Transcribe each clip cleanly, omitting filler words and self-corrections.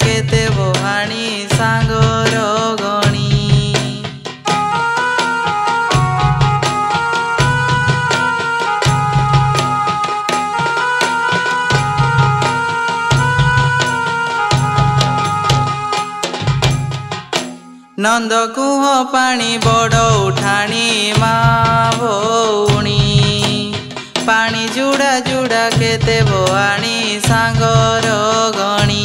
केते बहाणी सांगर गणी नंद कुह पानी बड़ उठाणी माँ भौणी पानी जुड़ा जुड़ा केते बहाणी सांगर गणी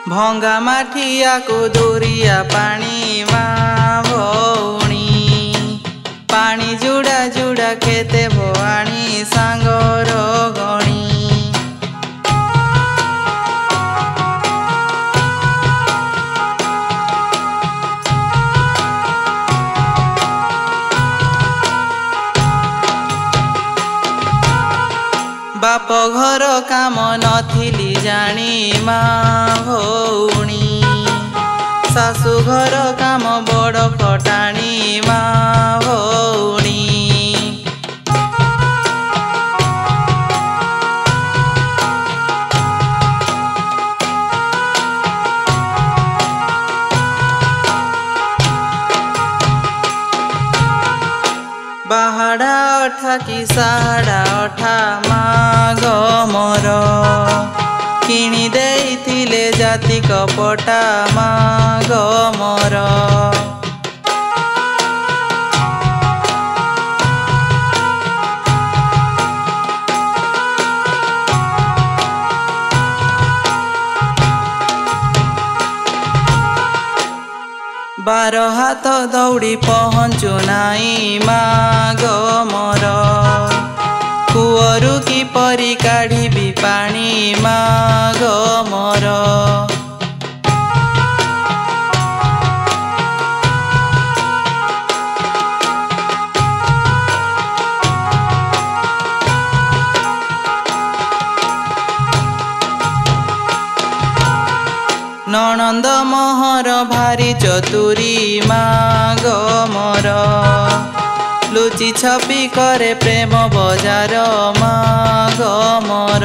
भंगा माठिया को दूरिया पानी माँ भौणी पानी जुड़ा जुड़ा केते बहाणी सांगर गणी बाप घर काम नथिली जानी माँ भौणी सासु घर काम बड़ खटाणी माँ भौणी बाहाड़ा अठा कि साहाड़ा अठा माग मोर किणी देइथिले जाति कपटा माग मोर बार हाथ दौड़ी पहुँचु नाई माग मोर कुअरु की परी काढ़ी पानी माग मोर ननंद मोहर भारी चतुरी माग मोर लुचि छपी करे प्रेम बजार माग मोर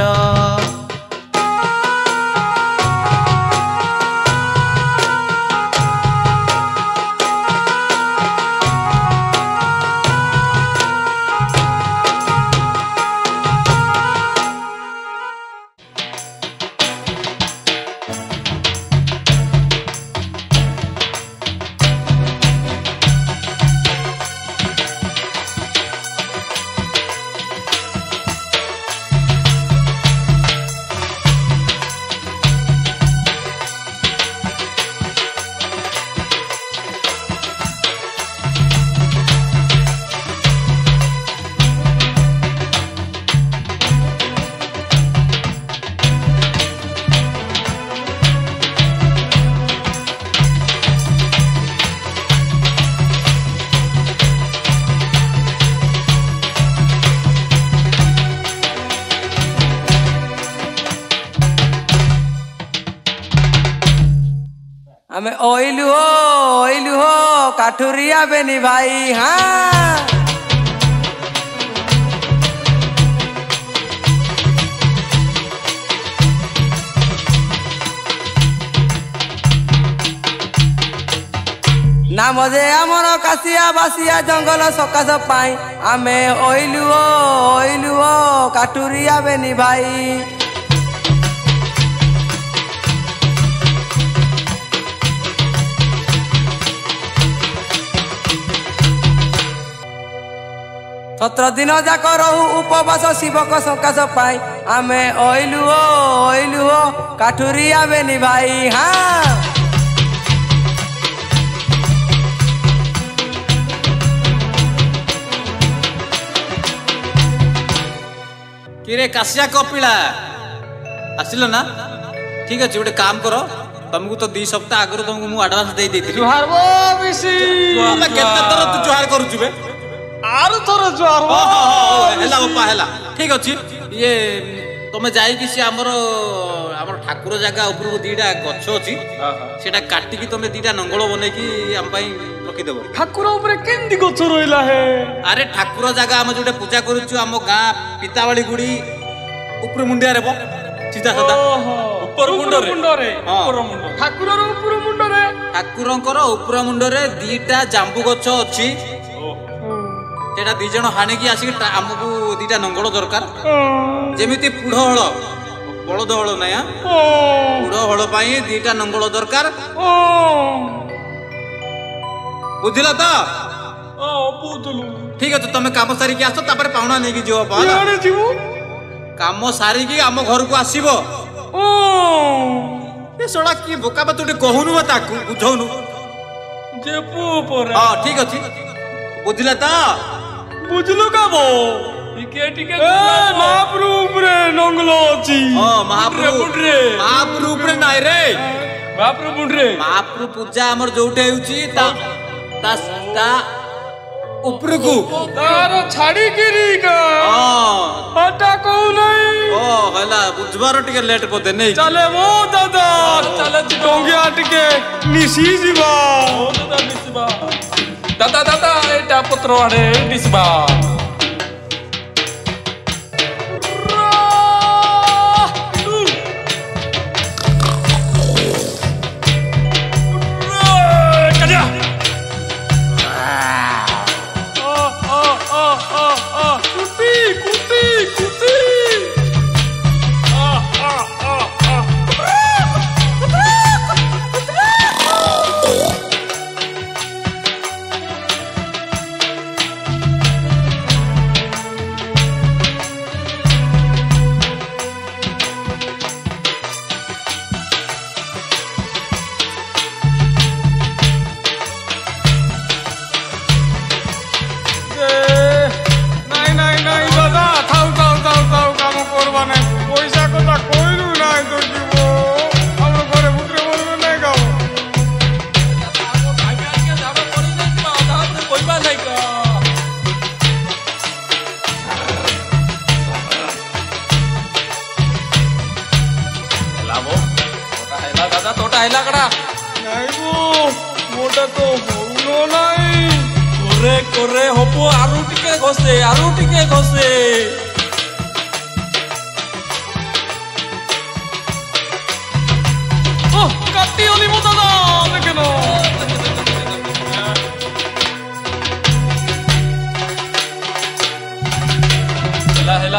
हमें ओइलू हो काठुरिया बेनी भाई हाँ ना मजे आमर काशिया बासिया जंगल सकाश पाई आमे ओइलू हो काठुरिया बेनी भाई सत्र दिन जाक रहू उपवास शिवक सकाश पाई आमे ओइलू हो काठुरिया बेनी भाई हाँ किरे काशिया कपिला आसिल ना ठीक अच्छे गोटे काम कर तुमको तो 2 सप्ताह आगु तुमको मु एडवांस दे देथि जुहार वो बिसी केते तर तू जुहार करू छबे आरु थोर जुहार वो हेला बापा हेला ठीक अछि ये तुम जाई कि से हमर ଠାକୁର ଜାଗା ଉପରକୁ ଦିଟା ଗଛ ଅଛି ସେଟା କାଟିକି ତମେ ଦିଟା ନଙ୍ଗଳ ବନେଇକି ଆମ ପାଇଁ ରଖିଦେବ। ଠାକୁର ଉପରେ କେମିତି ଗଛ ରହିଲା ହେ? ଆରେ ଠାକୁର ଜାଗା ଆମେ ଯୋଉଟା ପୂଜା କରୁଛୁ ଆମ ଗାଁ ପିତାବାଳି ଗୁଡି ଉପର ମୁଣ୍ଡିଆରେ ସିଧା ସଦା ଉପର ମୁଣ୍ଡରେ ଠାକୁରର ଉପର ମୁଣ୍ଡରେ ଠାକୁରଙ୍କର ଉପର ମୁଣ୍ଡରେ ଦିଟା ଜାମ୍ବୁ ଗଛ ଅଛି। ସେଟା ଦି ଜଣ ହାଣିକି ଆସିକି ଆମକୁ ଦିଟା ନଙ୍ଗଳ ଦରକାର। ଯେମିତି ପୁଢ ହଳ ବଳଦ ହଳ ନାଇଁ ପୁଢ ହଳ ପାଇଁ ଦିଟା ନଙ୍ଗଳ ଦରକାର। ବୁଝିଲ ତ? ଠିକ ଅଛି ତମେ କାମ ସାରିକି ଆସ ତାପରେ ପାଉଣା ନେଇକି ଯିବ। କାମ ସାରିକି ଆମ ଘରକୁ ଆସିବ। ଶଳା କି ବୋକା ବା ତୁ ଟିକେ କହୁନୁ ତାକୁ ବୁଝଉନୁ। ହଁ ଠିକ ଅଛି ବୁଝିଲେ ତ? ବୁଝିଲୁ କାମ ଟିକେ ମହାପ୍ରଭୁ ଉପରେ ନଙ୍ଗଲ ଅଛି। ମହାପ୍ରଭୁ ଉପରେ ନାଇଁ ରେ ମହାପ୍ରଭୁ ପୂଜା ଆମର ଯୋଉଠି ହେଉଛି ତା ଉପରକୁ ତାର ଛାଡିକିରି ହେଲା ବୁଝବାର ଟିକେ ଲେଟ୍ ବୋଧେ ନେଇ ଚାଲେ ମୋ ଦାଦା ଟଙ୍ଗିଆ ଟିକେ ନିଶି ଯିବା। ଦାଦା ଦାଦା ଏଇଟା ପତ୍ର ଆଡେ ନିଶିବା।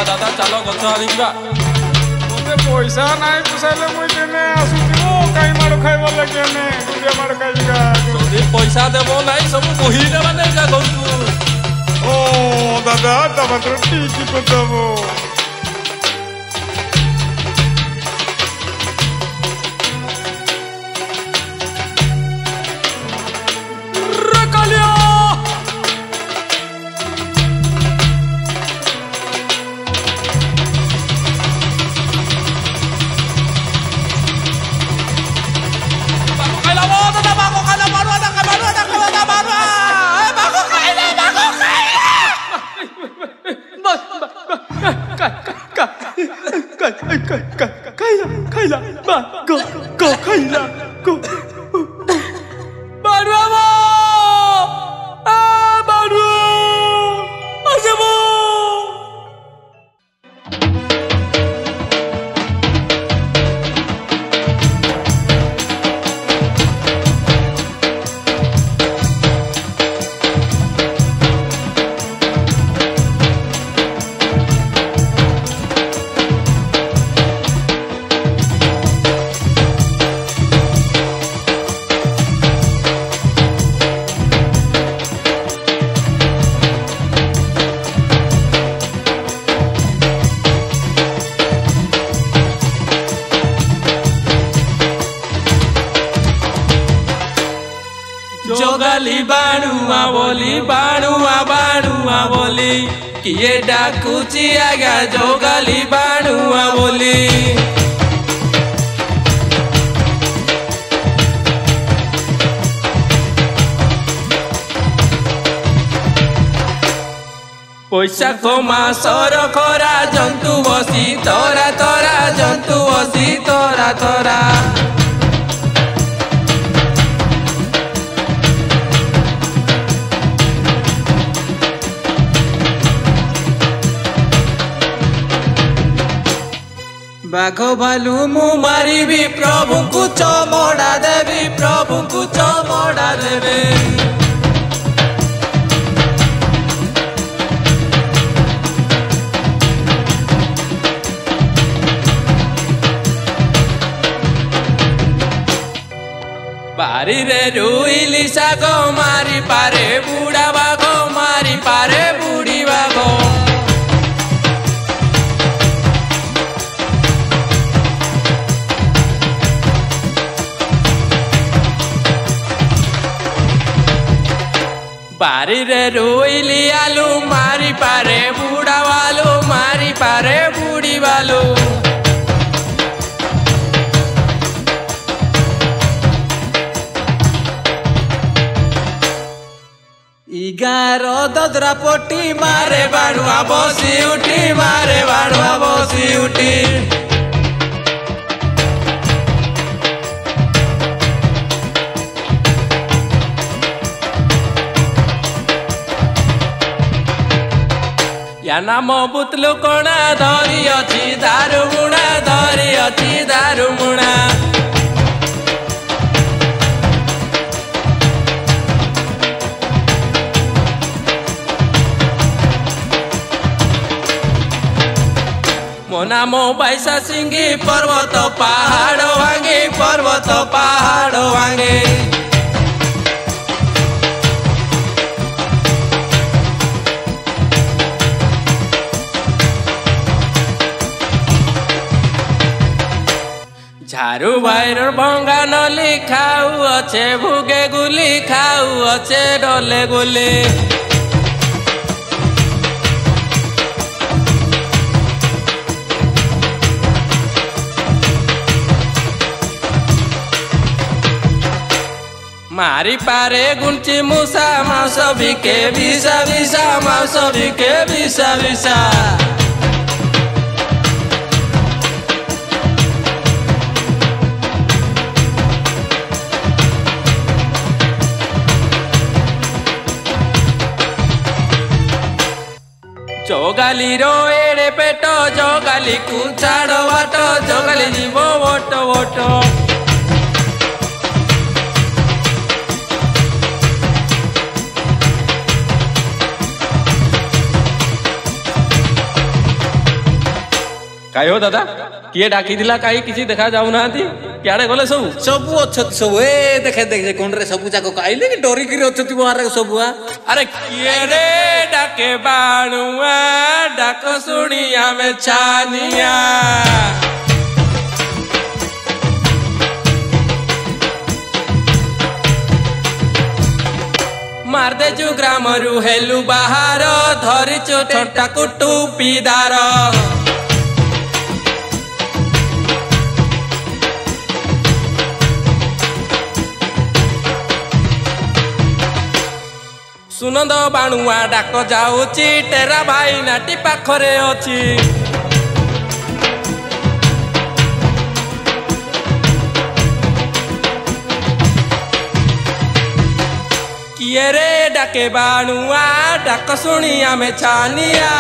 दादा चलो गच आनिका मते पैसा नाइ पुसाले मुई केने आसुतिबो काई माड खाइबो लगेने दुनिया माड खाइबा जदी पैसा देबो नाइ सब मोही देबा नै का घरकु ओ दादा तब तो ठीक बताबो बाणुआ बोली किए डाकुची आगा जोगाली बाणुआ बोली पैसा मासर खरा जंतु बसी तोरा तोरा जंतु बसी तोरा ତରା ବାଘ ଭାଲୁ ମୁଁ ମାରିବି ପ୍ରଭୁଙ୍କୁ ଚମଡ଼ା ଦେବି ପ୍ରଭୁଙ୍କୁ ଚମଡ଼ା ଦେବି ବାରିରେ ରୋଇଲି ଶାଗ ମାରି ପାରେ ବୁଢ଼ା ବାଘ ମାରି ପାରେ ବୁଢ଼ୀ ବାଘ ବାରିରେ ରୋଇଲି ଆଲୁ ମାରି ପାରେ ବୁଢ଼ା ବାଲୁ ମାରି ପାରେ ବୁଢ଼ୀ ବାଲୁ ଗାଁର ଦଦରା ପଟି ମାରେ ବାଣୁଆ ବସି ଉଠି ମାରେ ବାଣୁଆ ବସି ଉଠି ୟା ନାମ ବୁତଲୁ କଣା ଧରି ଅଛି ଦାରୁ ମୁଣା ଧରି ଅଛି ଦାରୁ ମୁଣା ମୋ ନାମ ବାଇଶା ସିଂଗି ପର୍ବତ ପାହାଡ଼ ଭାଙ୍ଗି ପର୍ବତ ପାହାଡ଼ ଭାଙ୍ଗେ ঝাড়ু বাইরর ভঙ্গা নলি খাউ অছে ভুগে গুলি খাউ অছে ডলে গুলি মারি পারে গুঞ্চি মুসা মাউস বিকে ভিসা ভিসা মাউস বিকে ভিসা ভিসা जोगाली रो एड़े पेट जोगाली कु छाड़ बाट जोगाली जीव वोट वोट काई हो दादा किए डाकी दिला काई किसी देखा जाऊ नांती क्याडे गले सब सबु अछती सब ए देखे देखे कोन रे सबु जाको काइले कि डरी कि अछती बाहर सबु अरे किए रे डाके बाणुआ डाक सुनिया में छानिया मार दे जु ग्राम रु हेलु बाहर धरी चो छोटा कुटु पीदार सुनंद बाणुआ डाक जाऊची टेरा भाई नाटी पाखरे अछि किए रे डाके बाणुआ डाक सुनी आमे छानिया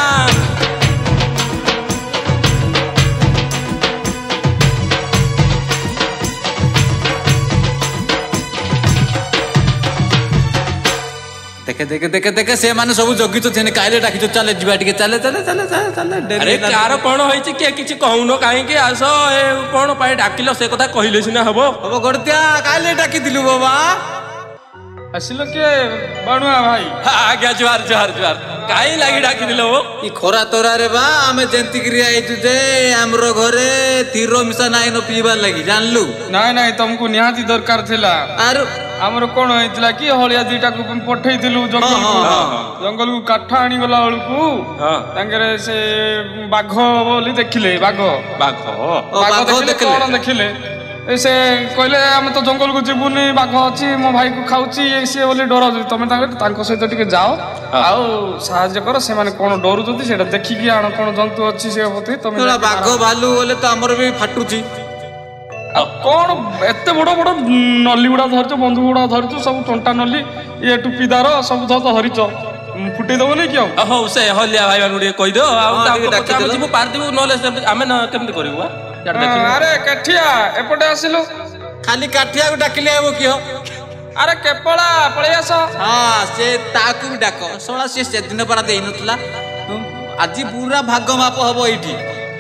देखे देखे देखे देखे से माने सब जगी तो थेने काइले डाकी तो चले जीवा टिके चले चले चले चले चले अरे कार कोन होइछि के किछि कहउनो काहे के आसो ए कोन पाई डाकिलो से कथा कहिले सिना हबो हबो गडत्या काइले डाकी दिलु बाबा ଆସିଲ କିଏ ବାଣୁଆ ଭାଇ आज्ञा जुहार जुहार जुहार काई लागी डाकी दिलो ई खोरा तोरा रे बा हमें जंती क्रिया आइतु जे हमरो घरे तीरो मिसा नाइ न पीबा लागि जानलु ନାଇଁ ନାଇଁ ତମକୁ ନିହାତି ଦରକାର ଥିଲା आरो ଆମର କଣ ହେଇଥିଲା କି ହଳିଆ ଦିଟାକୁ ପଠେଇଥିଲୁ ଜଙ୍ଗଲକୁ କାଠ ଆଣିଗଲା ବେଳକୁ ତାଙ୍କରେ ସେ ବାଘ ବୋଲି ଦେଖିଲେ ବାଘ ଦେଖିଲେ से कहले आम तो जंगल को जीवनी बाघ अच्छी मो भाई को खाऊची सी बोली डर तुम सहित टिके जाओ आउ साहाଯ୍य कर से माने कोन डरुचती सेटा देखिकी आण कोन जंतु अच्छी से होती तुम बाघ भालू बोले तो हमर भी फाटुची कौन एत बड़ बड़ नली गुड़ा धरच बंधुक गुड़ा धरच सब टंटा नली ये टुपीदार सब धरिच फुटे दब नहीं कि हौ से हलिया भाई मान कह दो पारदीप ना केमती करू अरे काठिया एपटे आसिलु खाली काठिया को डाकिले हेबो कि अरे केपला पळै आस हां से ताकू भी डाक सोळा से दिन परा देई नथला आज पूरा भाग माप हबो एठी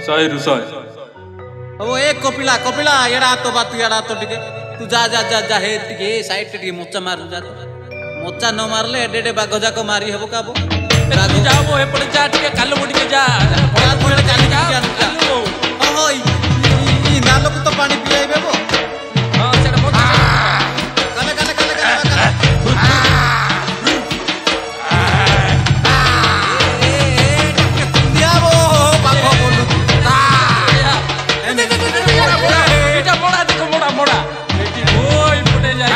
100 रु 100 ओ एक कपिला कपिला एडा तो बात एडा तो टिके तू जा जा जा जा हे टिके साइड टिके मोचा मारू जा तो मोचा न मारले एडे एडे बाग जाक मारी हबो काबो रागो जाबो एपटे जा टिके कालो मुडी जा काली जा ओहो ई नालो को तो पानी पियाइबे बो हां सेटा मोचा काले काले काले काले दियाबो बागो बोलू एटा मोड़ा देखो मोड़ा मोड़ा एटी ओई फुटे जाय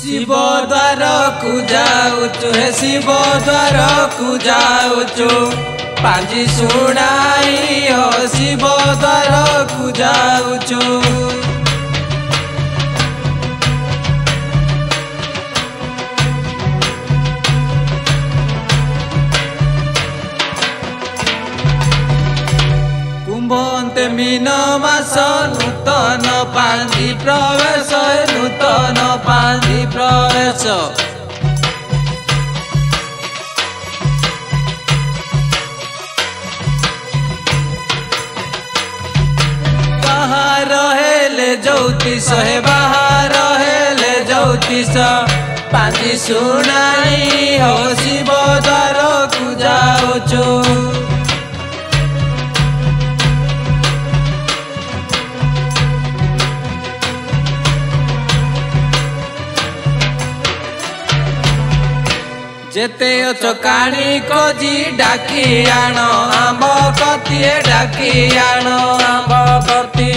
शिव द्वार को जाऊचु हे शिव द्वार को जाऊचु पांजी सुनाई हो शिव द्वार को जाऊचु कुंभन्ते मीन मास नूतन पांजी प्रवेश नूतन पांजी प्रवेश बाहर हेले ज्योतिष हे बाहर हेले ज्योतिष पांजी सुनाई हो शिव द्वार को जाऊचु जेते चकाणी कोजी डाकी आनो आंब कतिए डाकी आनो आंब कति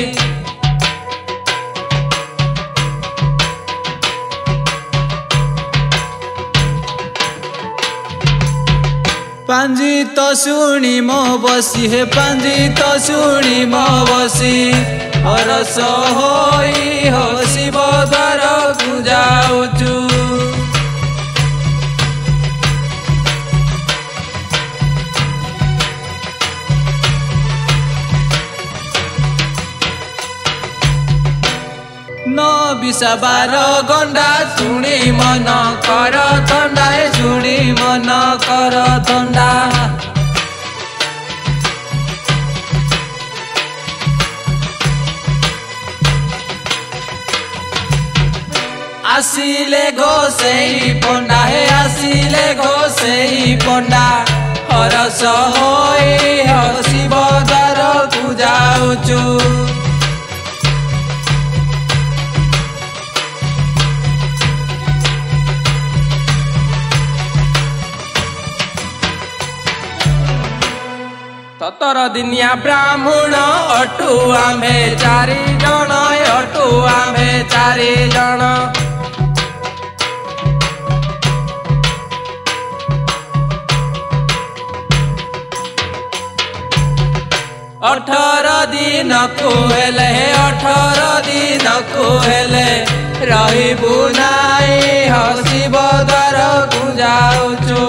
पांजी तो सुनी मो बसी हे पांजी तो सुनी मो बसी हरस होई हो शिव द्वार को जाऊचु न विषबार गंडा शुणी मन कर थंडा शुणी मन कर थंडा आसिले गोसेई पंडा हे आसिले गोसेई पंडा हरस होई हो शिव द्वार को जाऊचु सतर दिनिया ब्राह्मण अटु आमे 4 जण अटु चारि जण 18 दिन को हेले 18 दिन को हेले रहिबु नाई शिव द्वार को जाउछु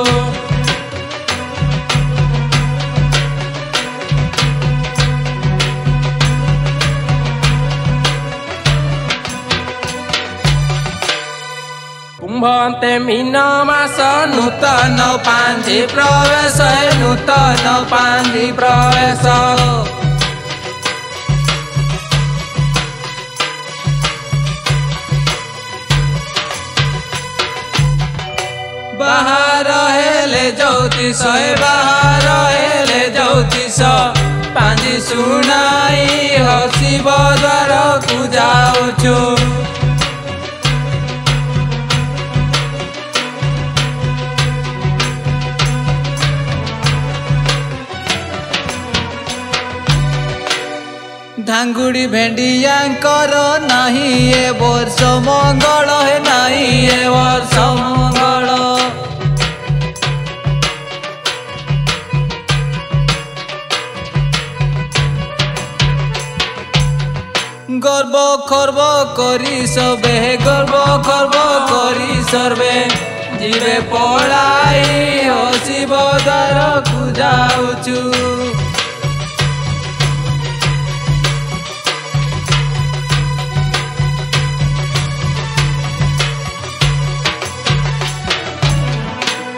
कुंभन्ते मीन मास नूतन पांजी प्रवेश नूतन पांजी प्रवेश बाहर हेले ज्योतिष बाहर हेले ज्योतिष पांजी सुनाई शिव द्वार को जाउछु धांगुड़ी भेंडियांकर नहीं ए वर्ष मंगल है नहीं ए वर्ष मंगल गर्व खर्व करी सबे गर्व खर्व करी सर्वे जीवे पलाई शिव द्वार को जाउछु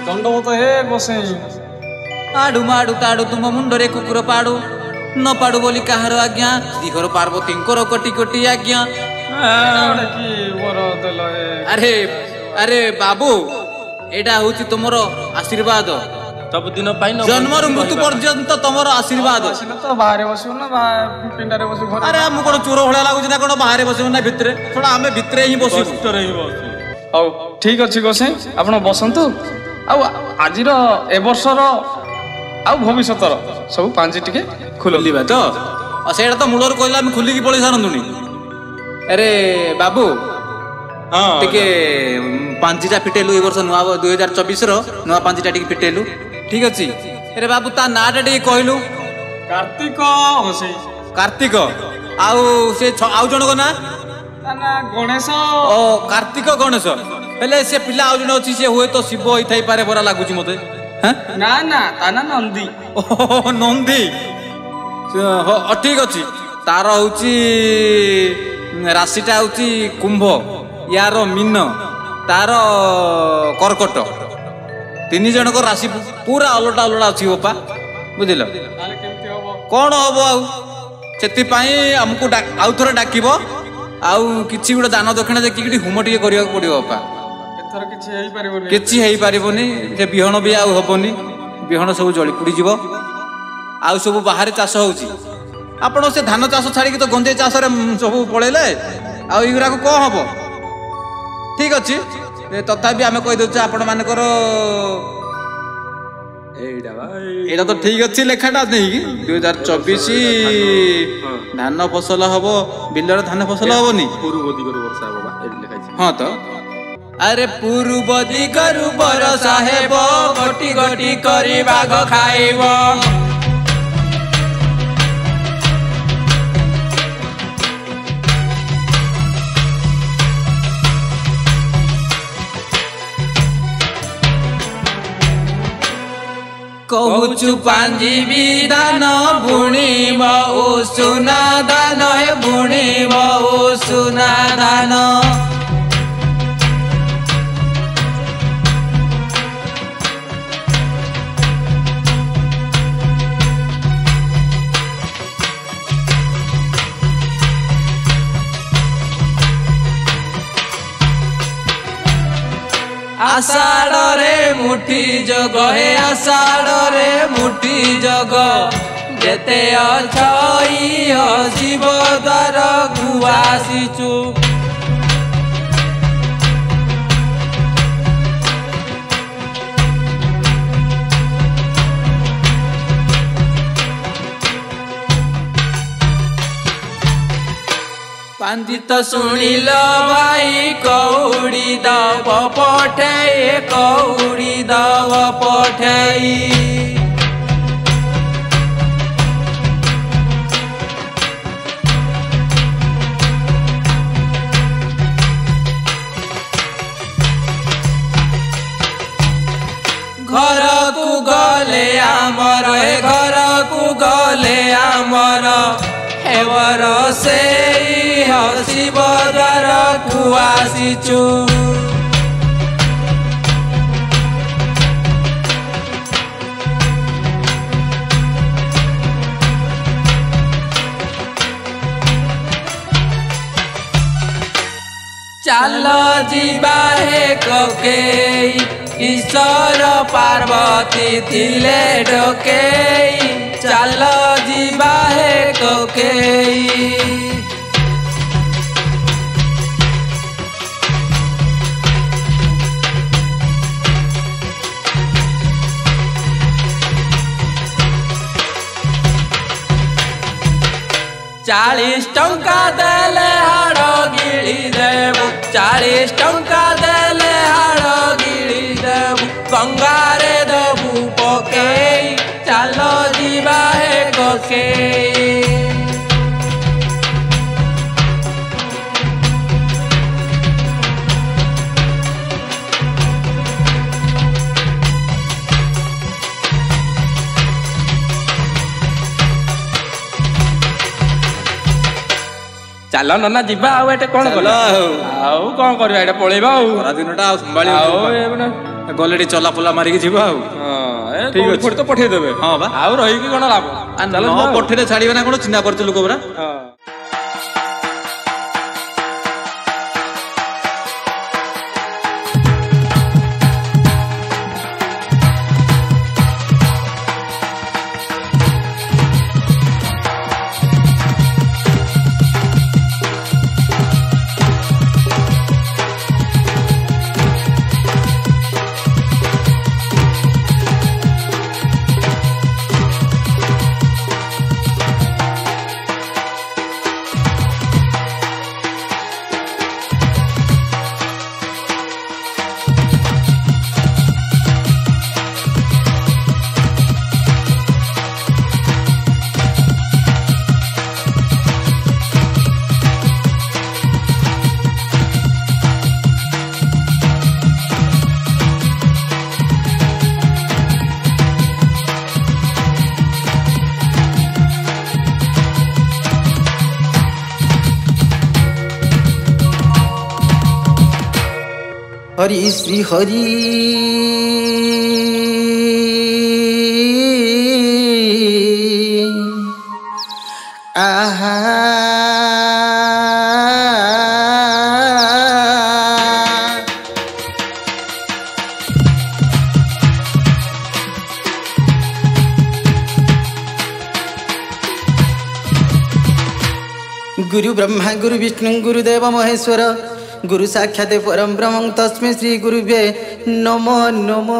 दंडवत हे गोसाई आडू माडू ताडू तुम मुंडरे कुकुर पाडू न पाडू बोली काहार आज्ञा दिघर पार्वतींकर कोटी कोटी आज्ञा की वर देल अरे अरे बाबू एटा होची तुमर आशीर्वाद सब दिन पाइन जन्मरु मृत्यु पर्यंत तुमर आशीर्वाद तो बाहर बसु ना पिंडारे बसु घर अरे हम कोन चोर होळा लागुची ना कोन बाहर बसु ना भितरे थोड़ा हमें भितरे ही बसु भितरे ही बसु हौ ठीक अछि गोसाई आपण बसंतु आजिर ए वर्षर भविष्यतर सब पांजी टिके खुलिबा तो सेटा तो मूलर कहला हम खुली की पळी सारंतुनी अरे बाबू हां टिके पांजीटा फिटेलु ए वर्ष नुवा 2024 रो नुवा पांजीटा टिके फिटेलु ठीक अछि अरे बाबू ता नाटा टिके कहलु कार्तिक होसी कार्तिक आउ से आउ जणको ना ताना गणेश ओ कार्तिक गणेश हेले से पिला आउ जण अछि से होय तो शिव होई थाई पारे बरा लागुची मते हैं ना ना ताना नंदी ओ नंदी ठीक अछि तार होची राशिटा होची कुंभ यार मीन तार कर्कट तीन जन को राशि पूरा अलटा अलटा अछि बापा बुझिल कौन हम आउ सेति पई हमकु आउ थोर डाकिबो आउ किछि गुडा दान दक्षिणा देखि हुम टिके करिया पड़िबो बापा एथर किछि हेई परिबोनी किछि हेई परिबोनी जे बिहण भी आउ हबोनी बिहण सब जळी पुडी जीवो आउ सब बाहर चाष होउची आपण से धान चाष छाड़ी कि तो गंजे चाष रे सब पळेले आउ इगरा को हबो ठीक अछि तथापि आमे कहि दउछ आपण मानकर एटा तो ठीक अछि लेखाटा नहीं कि 2024 धान फसल हबो बिलर धान फसल हबोनी पूर्व दिगरु वर्षा बाबा एडी लेखाइ हां तो अरे पूर्व दिगरु वर्षा हेबो गोटी गोटी करी बाग खाइबो कहूचु पांजी विधान बुणीब ओ सुना दान हे बुणीब ओ सुना दान आषाढ़ रे मुठी जग हे आषाढ़ रे मुठी जग जेते अछई शिव द्वार गुआसीचु पांडित सुनिल भाई कौड़ी दब पठे कौड़ी दब पठे घर को गले आमर घर को गले आमर हेवर से शिव द्वार को आसीचु चाल जीवा हे ककेई ईश्वर पार्वती थिले डकेई चाल जीवा हे ककेई चालीस टंका देले हाड़ गिड़ी देबु 40 टंका देले हाड़ गिड़ी देबु गंगारे देबु पकेई चालो जीवा हे ककेई चल नना जीवा आउ एटे कोन चल आउ कोन करबा एटे पळेबा आउ दिनटा आ संभाली आउ गलेडी चला पोला मारी के जीवा आउ हां ठीक अछि तो पठे देबे हां बा आउ रही की कोन लाभ चल पठेले छाड़ीबे ना कोन चिंता करछ लोक बरा हां हरि श्री हरि आहा गुरु ब्रह्मा गुरु विष्णु गुरुदेव महेश्वर गुरु साक्षात परम ब्रह्म तस्मै श्री गुरुवे नमो नमो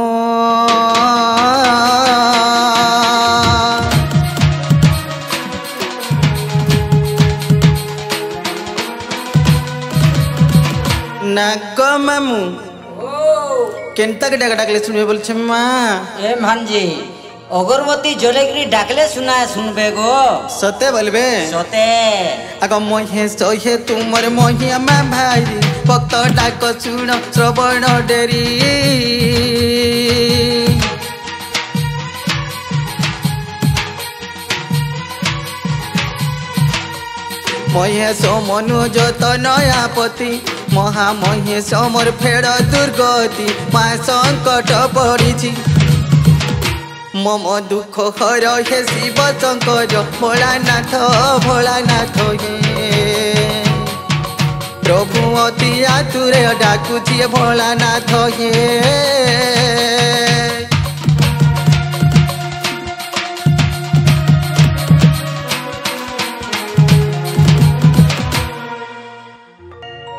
नाग मामू केनता के डाकले सुनबे बोलछे माँ ए भांजी अगरबत्ती जलेगिरी डाकले सुना सुनबे गो सते बोलबे सते आग मोहे सहे तुमर मोहिया मा भाई भक्त डाक सुन श्रवण डेरी महेश मनोज तनयापति महामहेश मोर फेड़ दुर्गति मा संकट पड़ी मम दुख हर हे शिव शंकर भोलानाथ भोलानाथ हे प्रभु अति आतुरे डाकुची भोलानाथ हे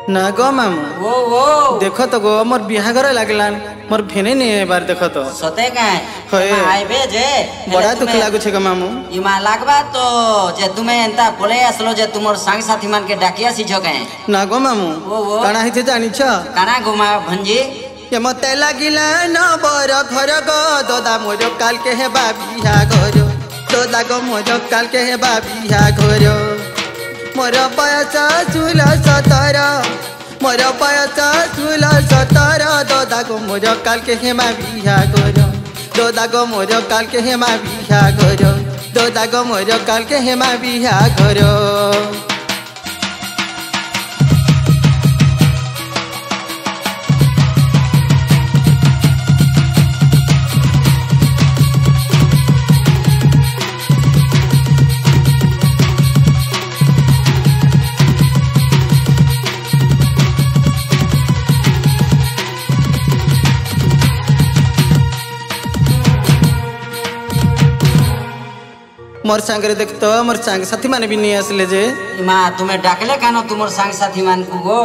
ना गो मामू वो वो देखो तो गो मोर बिहाघर लागलान मोर भेने नहीं है बार देखो तो सते काए होए। आइबे जे बड़ा दुख लागु छे गो मामू इमा लागबा तो जे तुमे एंता बोले असलो जे तुमर संग साथी मान के डाकिया सिझो काए ना गो मामू वो। काना हिते जानी छ काना गुमा भंजी ये मते लागिला न बर घर गो दोदा मोर काल के हे बाबिया घर दोदा गो मोर काल के हे बाबिया घर मोर बयस 16-17 मोर बयस 16-17 दोदा गो मोर काल के हे बाबिया घर दोदा गो मोर काल के हे बाबिया घर दोदा गो मोर काल के हे बाबिया घर मोर सांगरे देख तो मोर सांग साथी माने भी नहीं आसले जे इमा तुमे डाकले कानो तुमर संग साथी मान को गो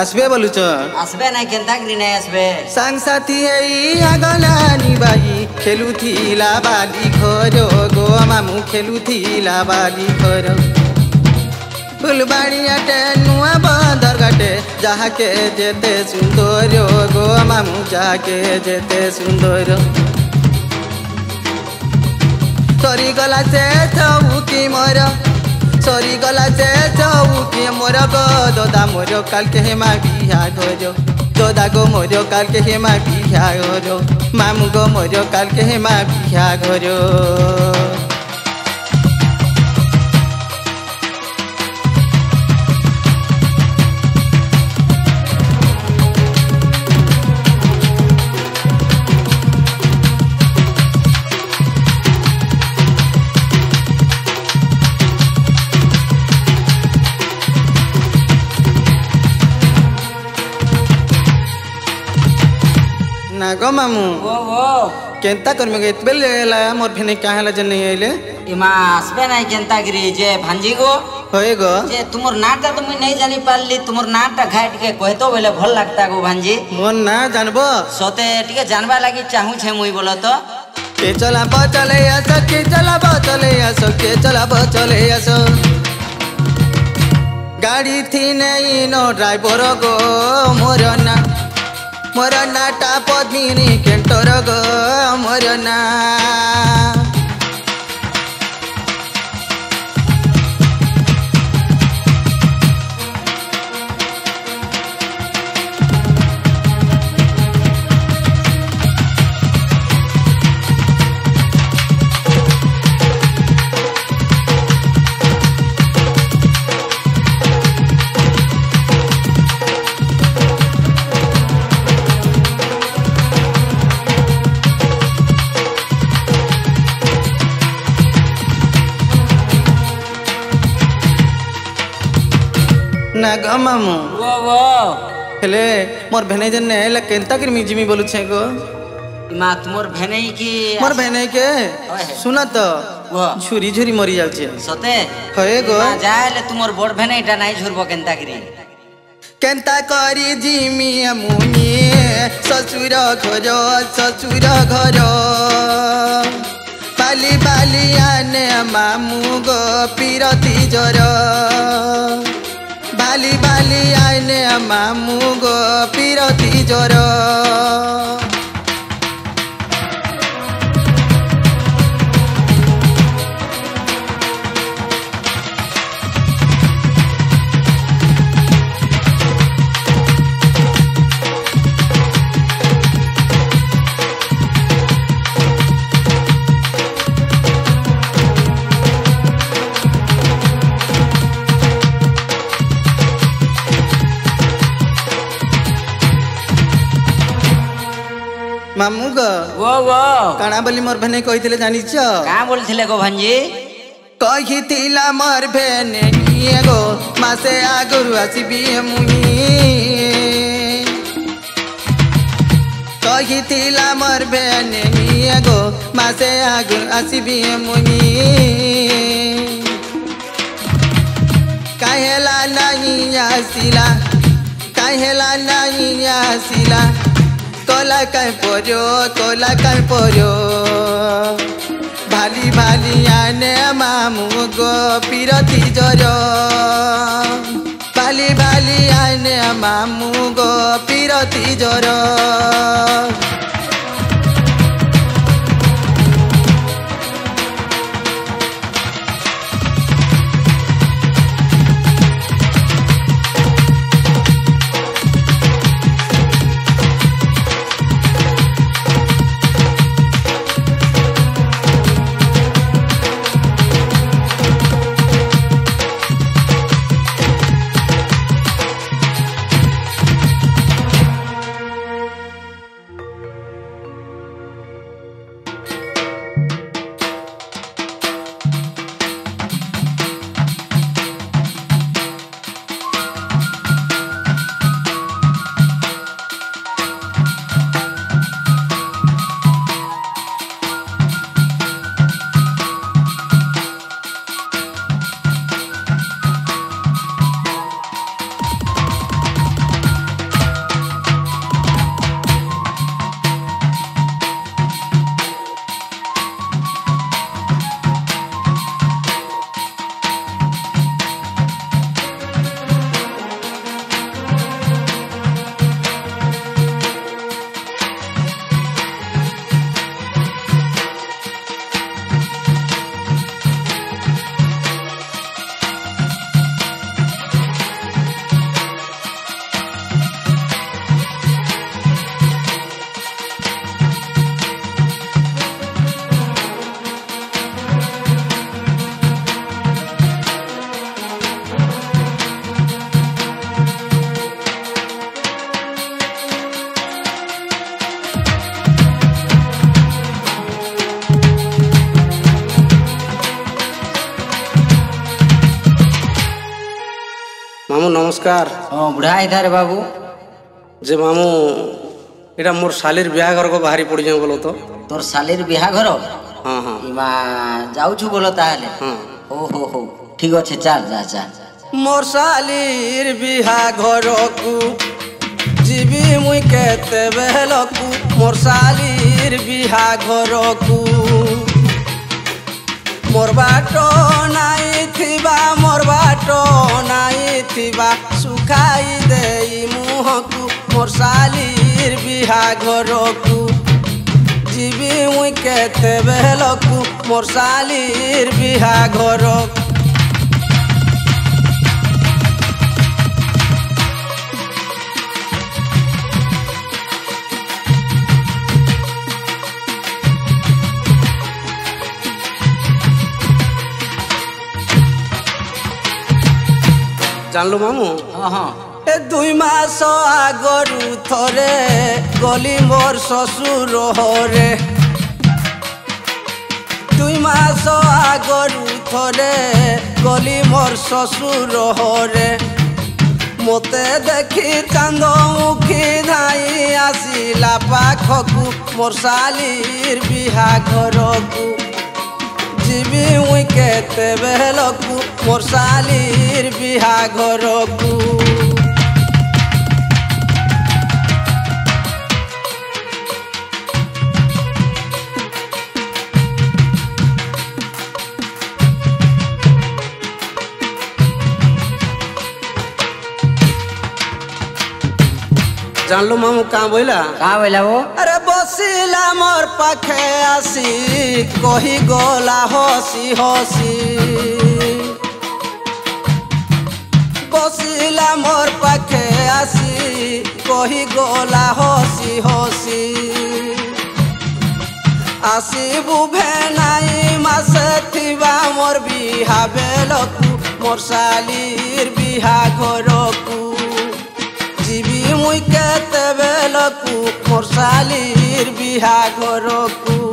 आसबे बोलु छ आसबे नहीं केंता करी नहीं आसबे सांग साथी है आगलानी बाई खेलु थीला बाली खोरो गो मामू खेलु थीला बाली खोरो फुलबाड़िया टे नुआ बंदर घाटे जहा के जेते सुंदर गो मामू जहा के जेते सुंदर सरी गला से चौकी मोर सरी गला से चौकी मोर गो दोदा मोर काल के हेमा बिहा घरो दोदा गो मोर काल के हेमा बिहा घरो मामू गो मोर काल के हेमा बिहा घरो ना गो मामू वो केंता करमे के इतबे लेला मोर भेने काहेला जे नहीं आइले इमा आसबे नहीं केंता करी जे भांजी गो होए गो जे तुमर नाटा तो मैं नहीं जानी पारली तुमर नाटा घाट के कहतो बोले भल लगता गो भांजी मोन ना जानबो सोते टिके जानबा लागि चाहू छे मुई बोलो तो के चला बचले आस के चला बचले आस के चला बचले आस गाड़ी थी नहीं नो ड्राइवर गो मोर नाटा पद्मिनी केंटर गो मोर ना ना गो मामू वो हेले मोर भेने जन ने ले केंता कर मिजिमी बोलु छे गो इमा तुमर भेने की मोर भेने के सुना तो वो झुरी झुरी मरी जाल छे सोते होए गो इमा जाले तुमर बोर भेने इटा नहीं झुरबो केंता करी केंता करी जिमी मुनी ससुर घर बाली बाली आने मामू गो पीरती जर बाली बाली आने मामू गो पीरती जर मामू गो वो काना बोली मोर भेने कहिथिले जानि छ का बोलथिले गो भांजी कहिथिला मोर भेने निए गो मासे आगुरु आसीबी मुई कहिथिला मोर भेने निए गो मासे आगुरु आसीबी मुई काहेला नहीं आसिला କାଇଁ ହେଲା ନାଇଁ ଆସିଲା କଲା କାଇଁ ପର୍ୟ କଲା କାଇଁ ପର୍ୟ ଭାଲି ଭାଲି ଆନେ ମାମୁଁ ଗୋ ପିରତି ଜର ଭାଲି ଭାଲି ଆନେ ମାମୁଁ ଗୋ ପିରତି ଜର मामू नमस्कार। हाँ बुढ़ा इधर बाबू जे मामू एटा मोर सालीर बिहाघर को बाहरी पड़ जाए बोलो तो तोर सालीर बिहाघर हाँ हाँ इमा जाऊछु बोलो ताहले हाँ हो ठीक अच्छे चल जा जा मोर सालीर बिहाघर को जीवी मुई केते बेलकू मोर सालीर बिहाघर को मोर बाटो नाई थिबा मोर बाटो नाई थिबा सुखाई देई मुह को मोर सालीर बिहाघर को जीवी मुई केते बेलकू मोर सालीर बिहाघर जानलो मामू हाँ हाँ ए 2 मास आगरू थरे गली मोर ससुर हरे 2 मास आगरू थरे गली मोर ससुर हरे मोते देखी चांद मुखी धाई आसिला पाखकू मोर सालीर बिहाघर को जीवी मुई केते बेलकू मोर सालीर बिहाघर को जानलो मामू कहाँ बोला कहाँ बोला वो अरे बसिला मोर पाखे आसी कही गला हसी हसी बसिला मोर पाखे आसी कही गला हसी हसी आसीबू भेनाई मासे थिबा मोर बिहा बेलकू मोर सालीर बिहाघर को जीवी मुई केते बेलकू मोर सालीर बिहाघर को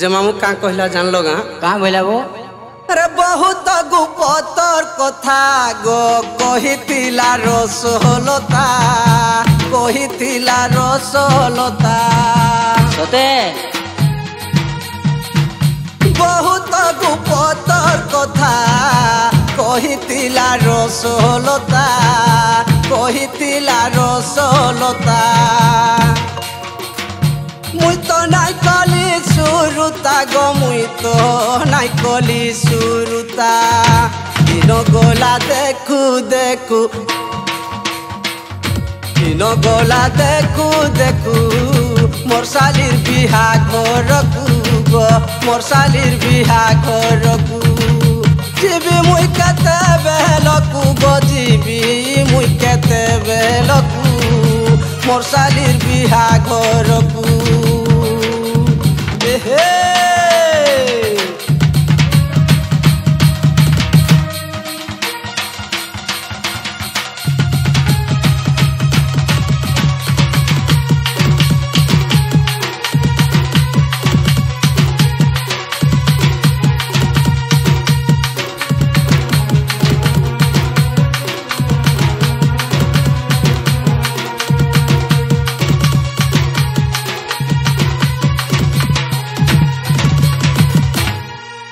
जे मामू का कहला जानलो गा कहाँ बोला वो अरे बहुत गुपतर कथा गो कहितिला रसलता कहितिला रसलता सते बहुत गुपतर कथा कहितिला रसलता कहितिला रसलता मुई तो नाई कली सुरुता गो मुई तो नाई कली सुरुता दिन गोला देखू देखू दिन गोला देखू देखू मोर सालिर बिहा घरकू गो मोर सालिर बिहा घरकू जीवी मुई केते बेलकू गो जीवी मुई केते बेलकू मोर सालिर बिहा घरकू हे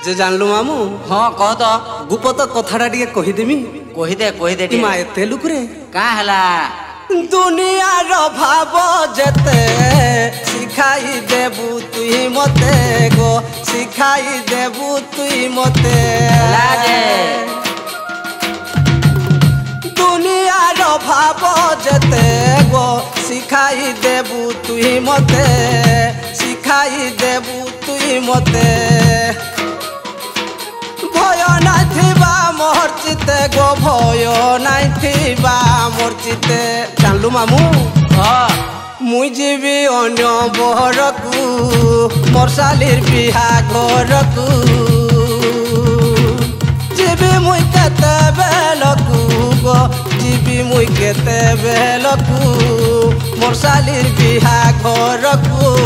जे जानलु मामू हाँ कह तो गुपत कथाटा टिके कहिदेमी कही दे मा एते लुकरे का हला दुनिया रो भाव जते सिखाई देबू तुई मते गो सिखाई देबू तुई मते लागे दुनिया रो भाव जते गो सिखाई देबू तुई मते सिखाई देबू तुई मते भय नाई थिबा मोर चिते गो भय नाई थिबा मोर चिते जानलु मामू हाँ मुई जीवी अन्य बहरकू मोर सालिर बिहा घरकू जीवी मुई केते बेलकू गो जीवी मुई केते बेलकू मोर सालिर बिहा घरकू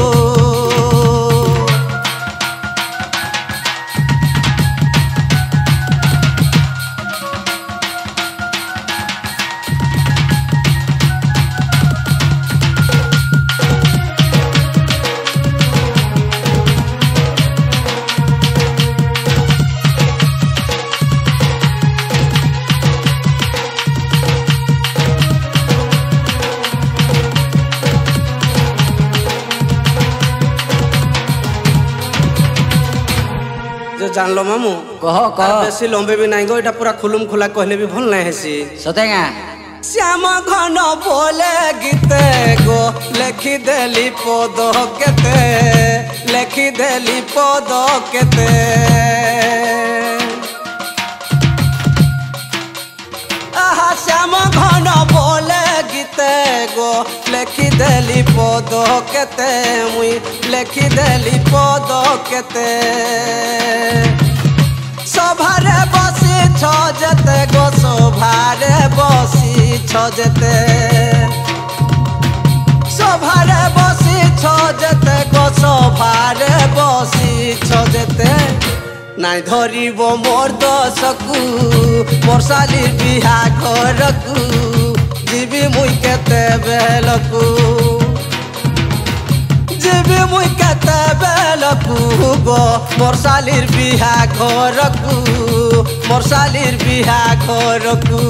जानलो मामू कह कह बेसी लंबे भी नहीं गो एटा पूरा खुलुम खुला कहले भी भल नहीं हेसी सतेगा श्याम घन बोले गीते गो लेखी देली पद केते लेखी देली पद केते आहा श्याम घन बोले गीते गो लेखी देली पद केते मुई लेखी देली पद केते सभारे बसी छजते गो सभारे बसी छजते सभारे बसी छजते गो सभारे बसी छजते नाई धरिब मोर दशकू मोर सालिर बिहा घरकू जीवी मुई केते बेलकू जीवी मुई केते बेलकू गो मोर सालिर बिहा घरकू मोर सालिर बिहा घरकू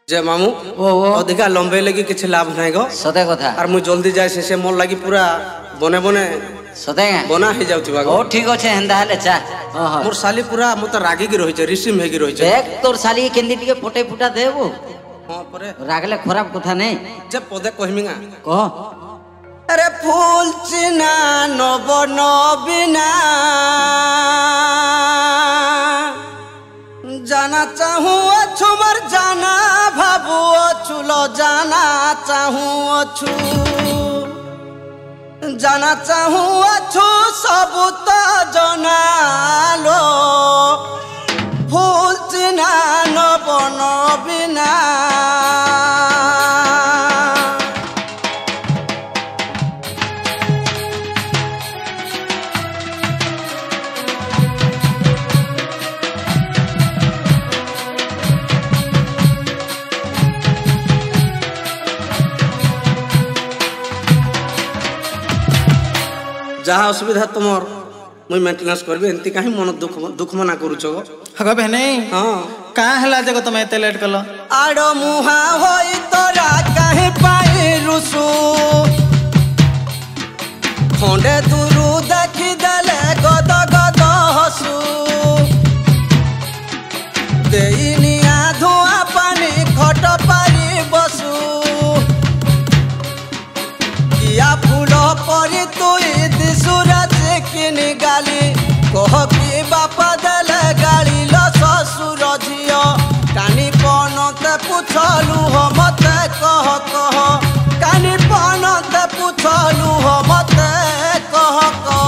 जे मामू ओ अधिका लंबे लगी किछ लाभ नहीं गो सते कथा और मु जल्दी जाय से मोर लगी पूरा बने बने सते बना ही जाउची बागो ओ ठीक अछि हेंदा हेले चा हां मोर साली पूरा मत रागी की रही छे रिसिम हे की रही छे देख तोर साली केंदी टिके फोटे फुटा देबो हाँ परे रागले खराब कथा नहीं जे पदे कहमिंगा कह अरे फूल चिना नब नबीना जाना चाहूँ अच्छु मर जाना भाबू अच्छु लो जाना चाहूँ अच्छु जाना चाहूँ अच्छु सब तो जना लो फूल चिना नब नबीना जहाँ असुविधा तुमर मुई मेंटेनेंस करबी एंती काहे मन दुख मना करूछ हगो बहने हाँ का हला जगो तुम एते लेट कलो आड़ो मुहा होई तोरा काहे पाई रुसु खंडे दूरू देखी देले गद गद हसु देइनिया धुआ पानी खट पारी बसु किया फूल परी तुई दिसुरा किनी गाली कह कि बापा देले गाली लो ससुर झियो कानी पनते पुछलु हो मते कह कह कानी पनते पुछलु हो मते कह कह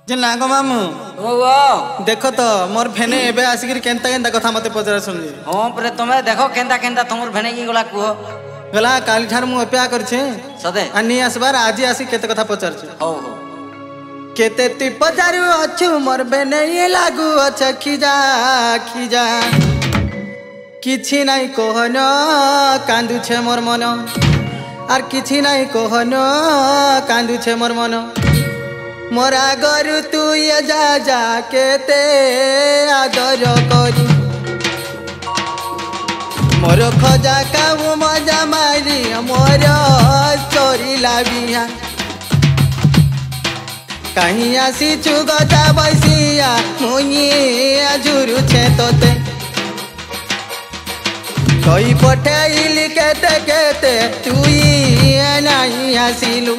जे नागो मामू देखो तो मोर भेने एबे आसिक केनता केनता कथा मते पचरा सुनली हाँ परे तुम्हें देखो केंता केंता तुमर भेने की गला कुह गला काली ठार मु अपेक्षा करछे सदे अनि आसबार आज आसी केते कथा पचरछे हो केते ती पचारू अछु मोर भेने ये लागू अछ खिजा खिजा किछि नाइ कहनो कांदु छे मोर मन आर किछि नाइ कहनो कांदु छे मोर मन मोरा गरु तू ये जा केते आदर करी मोर खजा काऊ मजा मारी मोर चोरी लाबिया कहीं आसी चुगता बसिया मुई झुरु छे तोते कोई पठेइली केते केते तुई नहीं आसिलु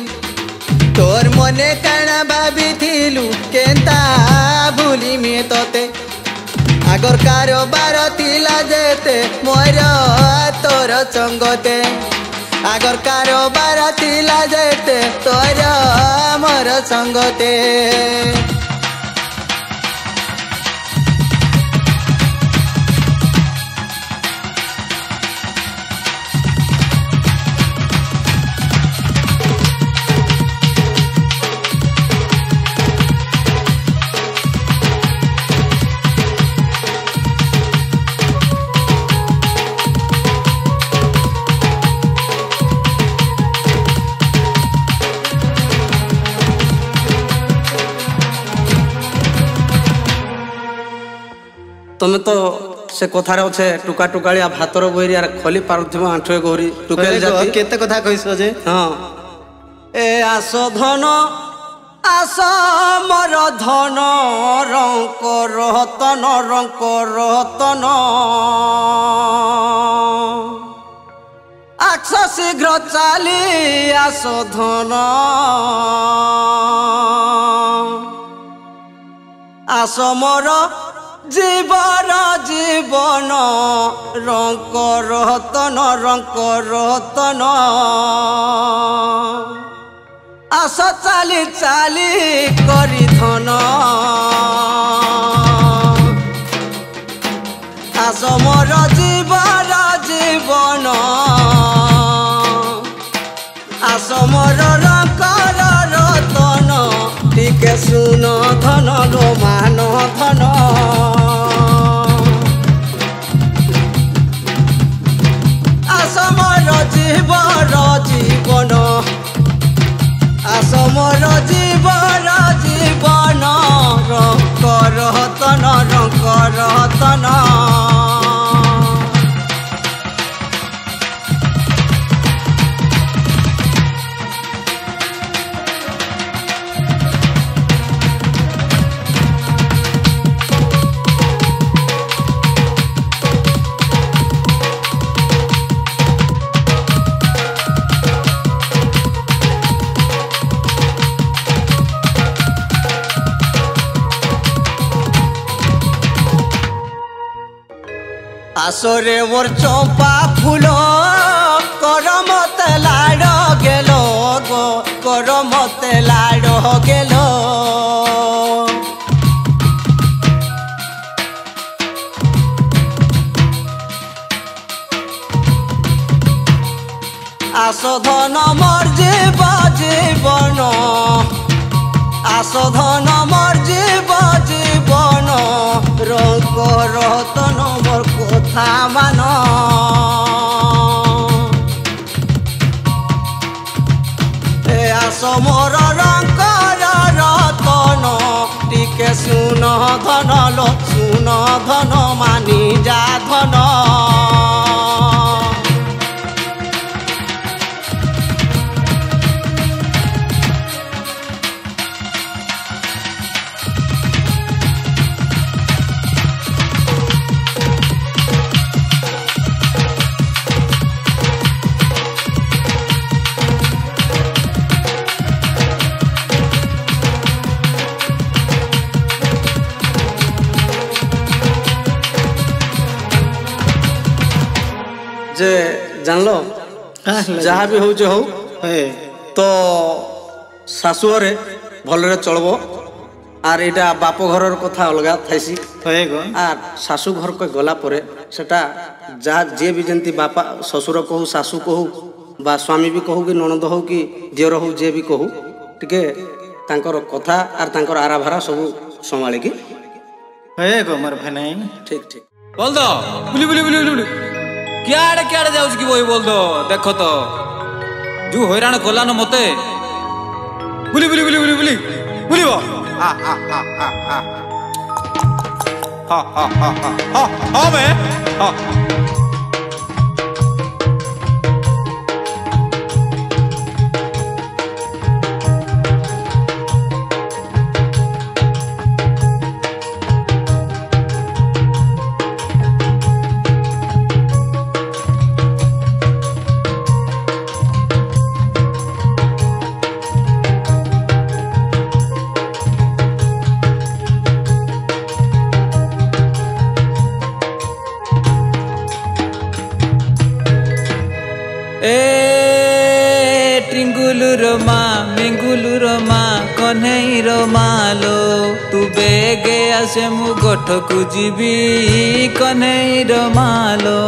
तोर मने काना भाभी थिलु केंता भूली मी तोते आगर कारोबार थिला जेते मोर तोर संगते आगर कारोबार थिला जेते तोर मोर संगते तमें तो से कथार अच्छे टुका टुकालिया भातर बोरी यार खली पारुथिब आंठुए गोरी टुकेल जाती केते कथा कहिसो जे हाँ ए आस धन आस मर धन रंक रतन आक्ष शीघ्र चाली आस धन आस मोर जीवन जीवन रंक रतन आस चाली चाली करी धन आस मोर जीवन जीवन आस मोर रंक रतन टिके सुन धन रो मान धन आस मोर जीवन जीवन मोर जीवन जीवन रतन रतन आसरे मोर चंपा फूल कर मते लाड़ गेलो गो कर मते लाड़ गेलो आसधन मोर जीवन आसधन मोर जीवन रंग रतन मोर कथा मान आस मोर रंग रतन टिके सुन धन लो सुन धन मानी जा धन जे जानलो जहाँ भी हो तो शाशुरे भलरे चलबो आर इटा बाप घर कथा अलग थाइसी आर शाशु घर को गला परे सेटा जहाँ जे भी जंती बापा ससुर कहू शाशु कहू बा स्वामी भी कहू कि ननद हो कि दियर हो जे भी कहू टिके तांकर कथा आर तांकर आराभारा सब संभाली की मोर भाई ठीक ठीक बोल दो बुली बुली बुली बुली क्याड़े जाऊँ कि वही बोल दो देखो तो जो हैरान कला न मते बुली बुली बुली बुली बुली बुलिबो हा हा हा हा हा हा हा हा हा हा मैं हा मेंगुलुरमा कन्हैरमा लो तू बेगे आसे मु गोठकु जीवी कन्हैरमा लो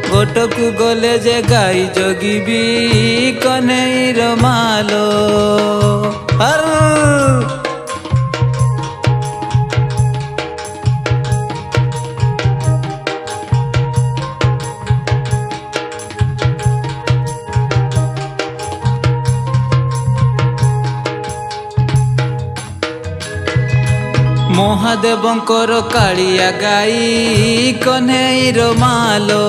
गोठकु गले जे गाई जगिबी कन्हैरमा लो हर महादेवंकर कालिया गाई कन्हैरमा लो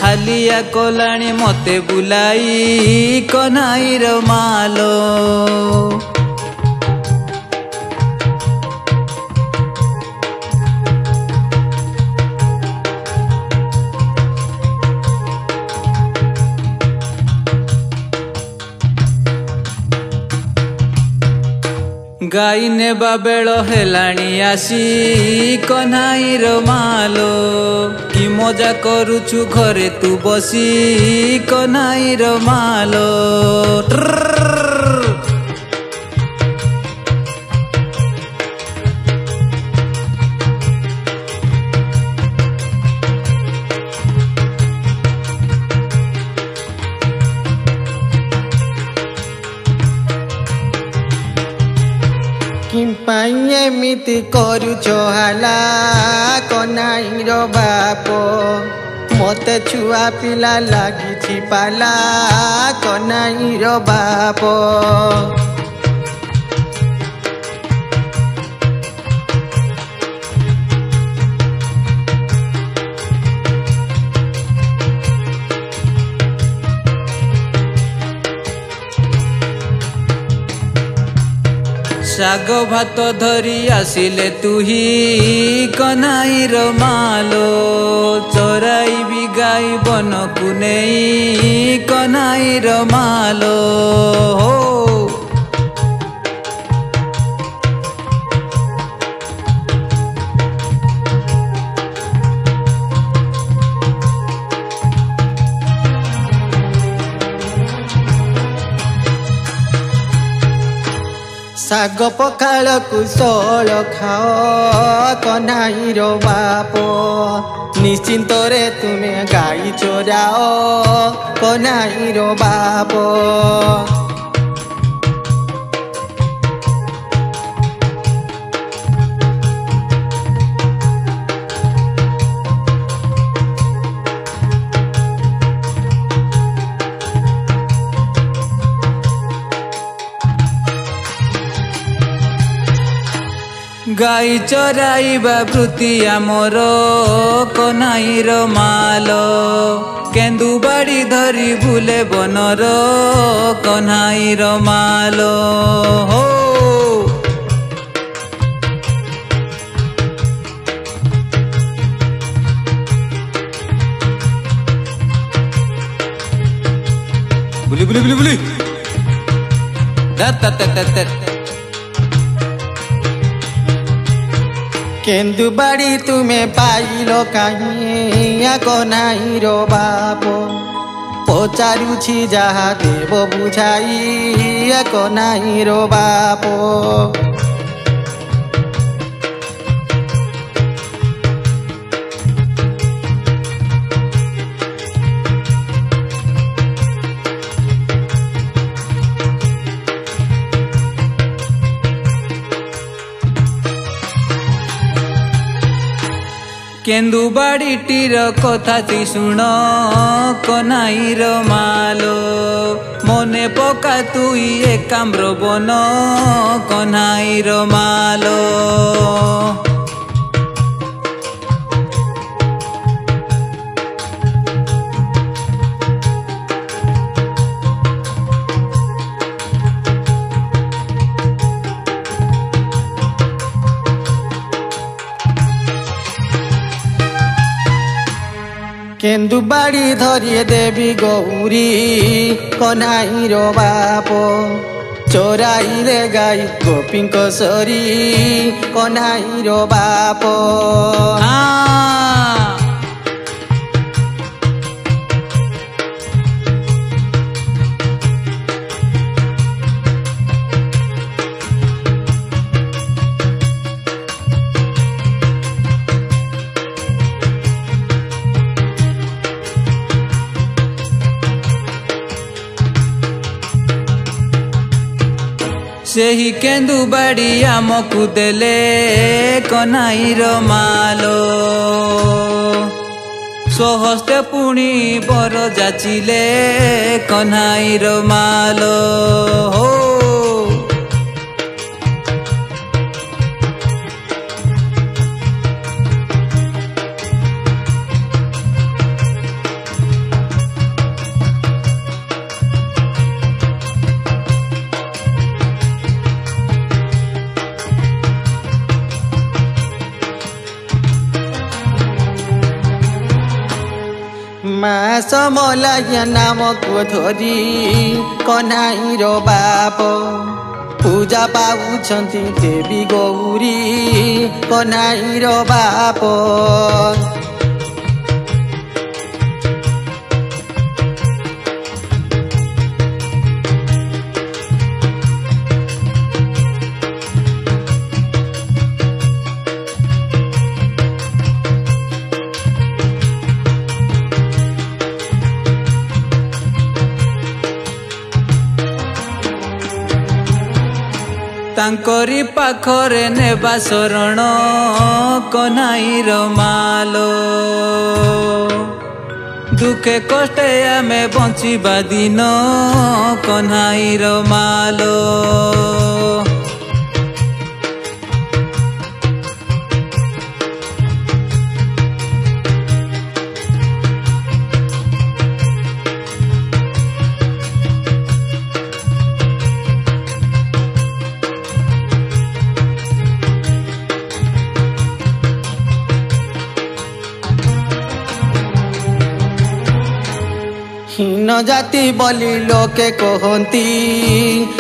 हालिया कलाणी मते बुलाई कन्हैरमा लो गाई नेबा बेल हेलाणी आसी कन्हैरमा लो कि मजा करुछु घरे तू बसी कन्हैरमा लो एमिति करुछ हाला कन्हैर बाप मते छुआ पिला लागी पाला कन्हैर बाप ଶାଗ ଭାତ ଧରି ଆସିଲେ ତୁହି କନାଇର ମାଲୋ ଚରାଇବି ଗାଈ ବନକୁ ନେଇ କନାଇର ମାଲୋ ଶାଗ ପଖାଳ କୁଶଳ ଖାଅ କହ୍ନାଇର ବାପ ନିଶ୍ଚିନ୍ତରେ ତୁମେ ଗାଈ ଚରାଅ କହ୍ନାଇର ବାପ ଗାଈ ଚରାଇବା ବୃତ୍ତି ଆମର କହ୍ନାଇର ମାଲ କେନ୍ଦୁ ବାଡ଼ି ଧରି ବୁଲେ ବନର କହ୍ନାଇର ମାଲ ହୋ বুলি বুলি বুলি বুলি କେନ୍ଦୁ ବାଡ଼ି ତୁମେ ପାଇଲ କାହିଁ କହ୍ନାଇର ବାପ ପଚାରୁଛି ଯାହା ଦେବ ବୁଝାଇ କହ୍ନାଇର ବାପ କେନ୍ଦୁ ବାଡ଼ିଟିର କଥାଟି ଶୁଣ କହ୍ନାଇର ମାଲୋ ମନେ ପକା ତୁଇ ଏକାମ୍ର ବନ କହ୍ନାଇର ମାଲୋ କେନ୍ଦୁ ବାଡ଼ି ଧରି ଦେବି ଗୌରୀ କହ୍ନାଇର ବାପ ଚୋରାଇଲେ ଗାଈ ଗୋପୀଙ୍କ ସରି କହ୍ନାଇର ବାପ ସେହି କେନ୍ଦୁ ବାଡ଼ି ଆମକୁ ଦେଲେ କହ୍ନାଇର ମାଲୋ ସ୍ୱହସ୍ତେ ପୁଣି ବର ଯାଚିଲେ କହ୍ନାଇର ମାଲୋ ହୋ ମା ସମଲାୟ ନାମକୁ ଧରି କହ୍ନାଇର ବାପ ପୂଜା ପାଉଛନ୍ତି ଦେବୀ ଗୌରୀ କହ୍ନାଇର ବାପ ତାଙ୍କରି ପାଖରେ ନେବା ଶରଣ କହ୍ନାଇର ମାଲୋ ଦୁଃଖେ କଷ୍ଟେ ଆମେ ବଞ୍ଚିବା ଦିନ କହ୍ନାଇର ମାଲୋ ଜାତି ବୋଲି ଲୋକେ କହନ୍ତି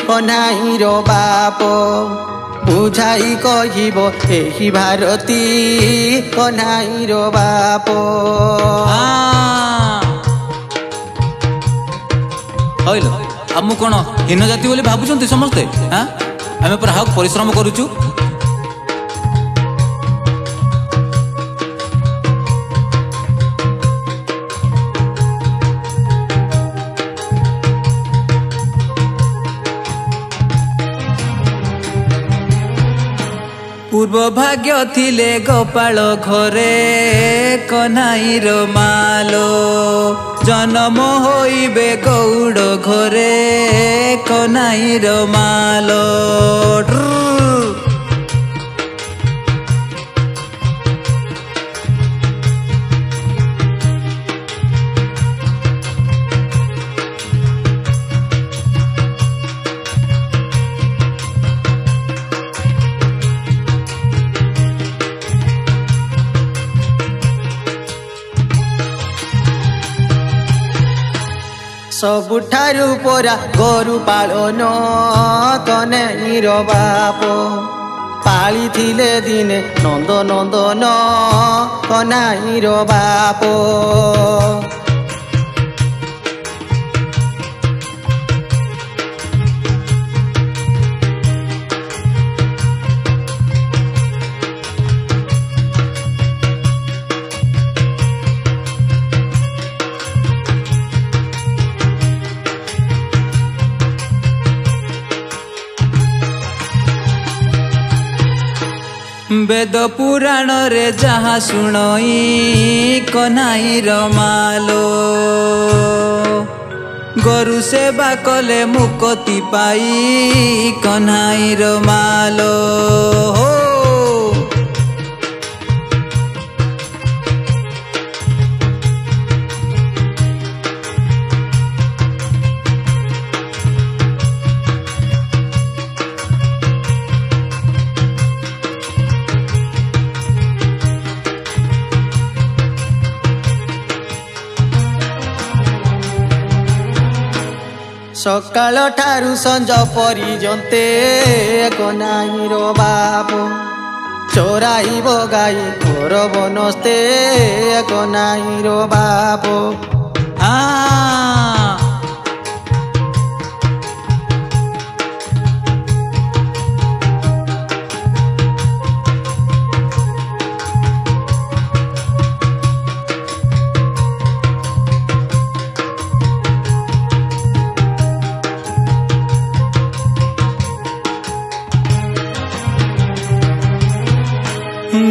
କହ୍ନାଇର ବାପ ବୁଝାଇ କହିବ ଏହି ଭାରତୀ କହ୍ନାଇର ବାପ। ହଇଲ ଆମକୁ କଣ ହୀନ ଜାତି ବୋଲି ଭାବୁଛନ୍ତି ସମସ୍ତେ? ଆମେ ପୁରା ହାଉ ପରିଶ୍ରମ କରୁଛୁ। ପୂର୍ବ ଭାଗ୍ୟ ଥିଲେ ଗୋପାଳ ଘରେ କହ୍ନାଇର ମାଲୋ ଜନ୍ମ ହୋଇବେ ଗୌଡ଼ ଘରେ କହ୍ନାଇର ମାଲୋ। ସବୁଠାରୁ ପରା ଗୋରୁ ପାଳନ କହ୍ନାଇର ବାପ ପାଳିଥିଲେ ଦିନେ ନନ୍ଦ ନନ୍ଦନ କହ୍ନାଇର ବାପ। ବେଦ ପୁରାଣରେ ଯାହା ଶୁଣଇ କହ୍ନାଇର ମାଲୋ ଗୋରୁ ସେବା କଲେ ମୁକ୍ତି ପାଇ କହ୍ନାଇର ମାଲୋ। ସକାଳ ଠାରୁ ସଞ୍ଜ ପର୍ଯ୍ୟନ୍ତେ କହ୍ନାଇର ବାପ ଚରାଇବ ଗାଈ ଘର ବନସ୍ତେ କହ୍ନାଇର ବାପ।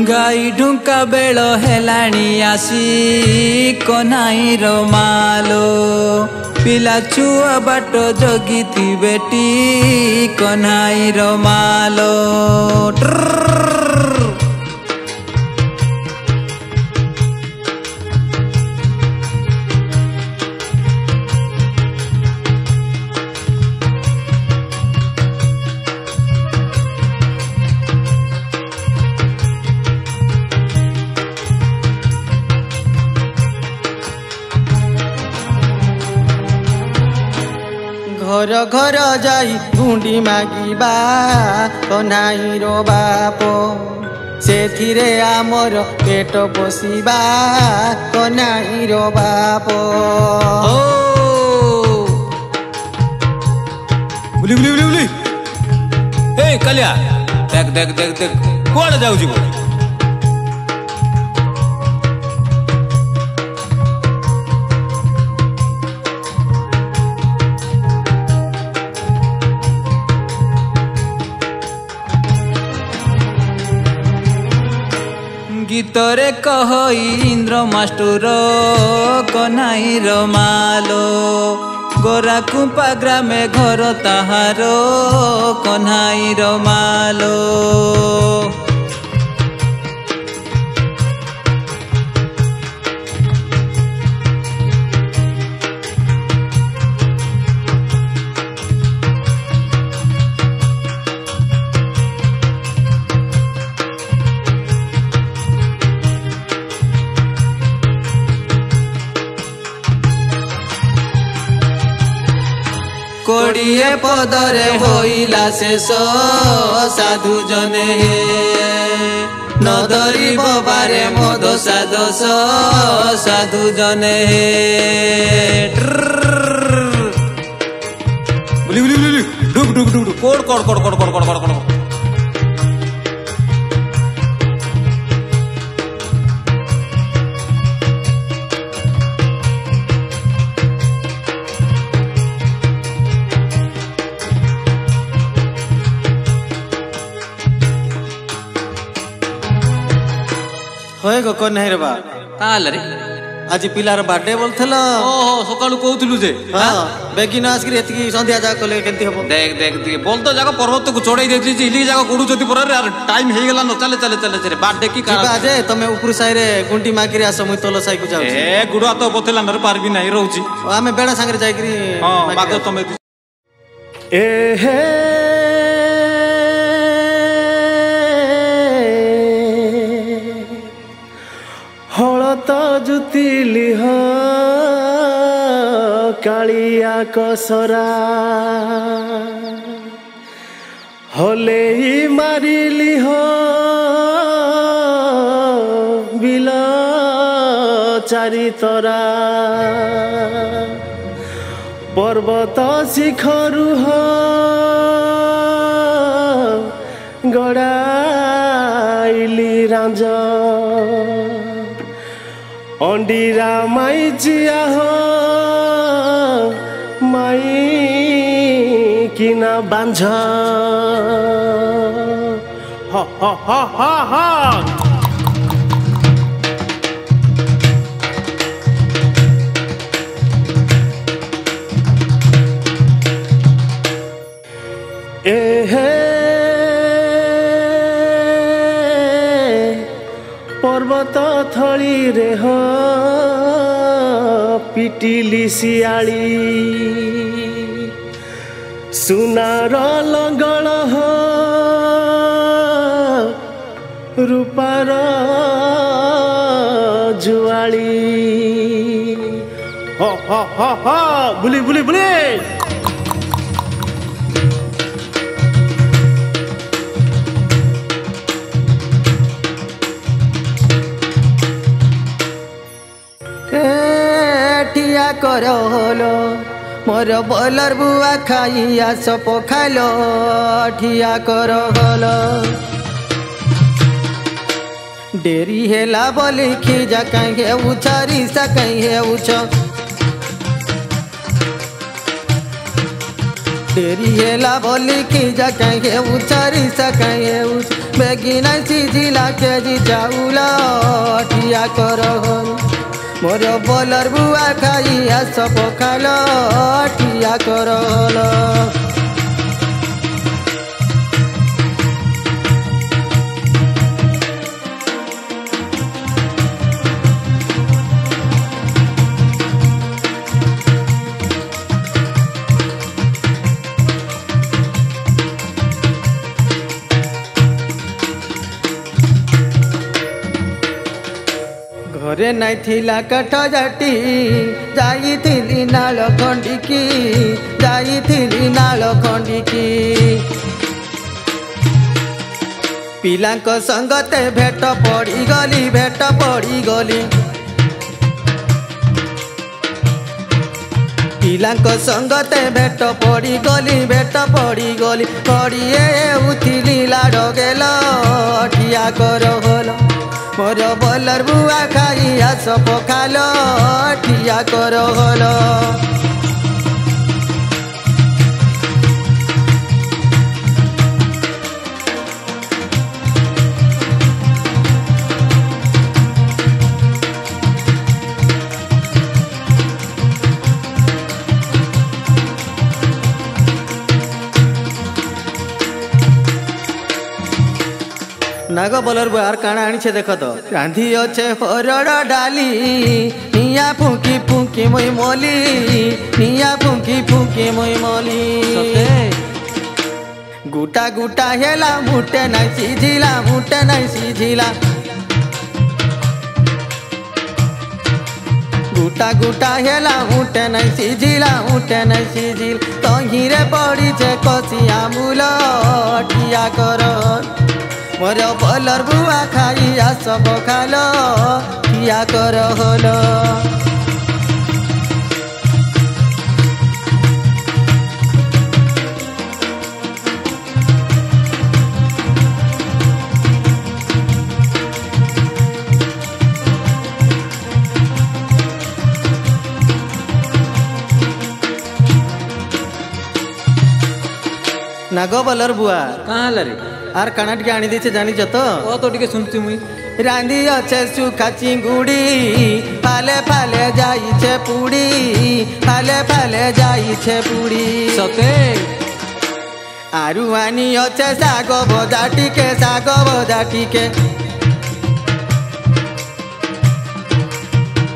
ଗାଈ ଢୁଙ୍କା ବେଳ ହେଲାଣି ଆସି କହ୍ନାଇର ମାଲୋ ପିଲା ଛୁଆ ବାଟ ଜଗିଥିବେଟି କହ୍ନାଇର ମାଲୋ। ଘର ଘର ଯାଇ ଗୁଣ୍ଡି ମାଗିବା କହ୍ନାଇର ବାପ ସେଥିରେ ଆମର ପେଟ ପୋଷିବା କହ୍ନାଇର ବାପ। ବୁଲି ବୁଲି ବୁଲି ବୁଲି ଏ କାଲିଆ ଦେখ ଦେখ ଦେখ ଦେখ କୁଆଡ଼େ ଯାଉଛି ବୋ? ଗୀତରେ କହଇ ଇନ୍ଦ୍ର ମାଷ୍ଟର କହ୍ନାଇର ମାଲୋ ଗୋରା କୁମ୍ପା ଗ୍ରାମେ ଘର ତାହାର କହ୍ନାଇର ମାଲୋ। कोड़िए पदरे होइला शेष साधु जने न धरिब बारे मो दोषा दोष साधु जने बुली बुली बुली डुक डुक डुक डुक कोड कोड कोड कोड कोड कोड कोड होए गो कोन नहीं रे बा काल रे आज पिलार बर्थडे बोलथला ओहो सकाळू कहउथलु जे हां बेगिन आसकरी एतकी संध्या जा कोले केंती हबो देख देख देख बोल तो जागा पर्वत को चढ़ाई देती जी इली जागा कोडू जति पर यार टाइम हे गेला न चले चले चले चले बर्थडे की का बाजे तमे ऊपर साई रे गुंटी मागिरी आसो मुई तोलो साई को जाऊ ए गुडा तो बतेला नर पार भी नहीं रहउची आमे बेडा संगे जाईकरी हां बागो तमे ए हे हलत जुतिली ह कालिया कसरा हले मारिली ह बिल चारि तरा पर्वत शिखरु ह गड़ाइली रांझ अंडीरा माई जिया हो माई किना बांझ हा हा हा हा हा ए हे पर्वत थली रे ह पिटिली सियाली सुनार लंगल ह रूपार जुआली ह ह ह ह बुली बुली बुली ठिया करो होलो मोर बॉलर बुआ खाइया सप खालो ठिया करो होलो डेरी हेला बोली खीजा कहीं उछरी सा कहीं उछ डेरी हेला बोली खीजा कहीं उछरी सा कहीं उछ बेगिना सीजिला के जी जाऊला ठिया करो होलो मोर बोलर बुआ खाइया सब खालो ठिया करलो घरे नहीं थिला कठ जाटी जाई नाल खंडिकी जाई नाल खंडिकी पिलांक संगते भेट पड़ी गली पिलांक संगते भेट पड़ी गली पड़िए उथिली लाड़ गेल ठिया कर होल मोर बॉलर बुआ खाइया सब खालो ठिया कर होलो नाग बलर बुआर काना आनी देख तो रांधी अच्छे हरड़ डाली निया फुंकी फुंकी मुई मोली निया फुंकी फुंकी मुई मोली गुटा गुटा हेला मुटे नहीं सिझिला। गुटा गुटा हेला उठे नहीं सिझिल तहिरे पड़ी छे कसिया मूल ठिया कर मोर बलर बुआ खाइया सब खाल ठिया कर होल नागो बलर बुआ कहाँ हला रे आर काना टिके आनी देछे जानी तो ओ तो टिके सुनती मुई रांधी अच्छे सुखा चिंगुड़ी फाले फाले जाई छे पुड़ी फाले फाले जाई छे पुड़ी सते आरु आनी अच्छे साग भजा टिके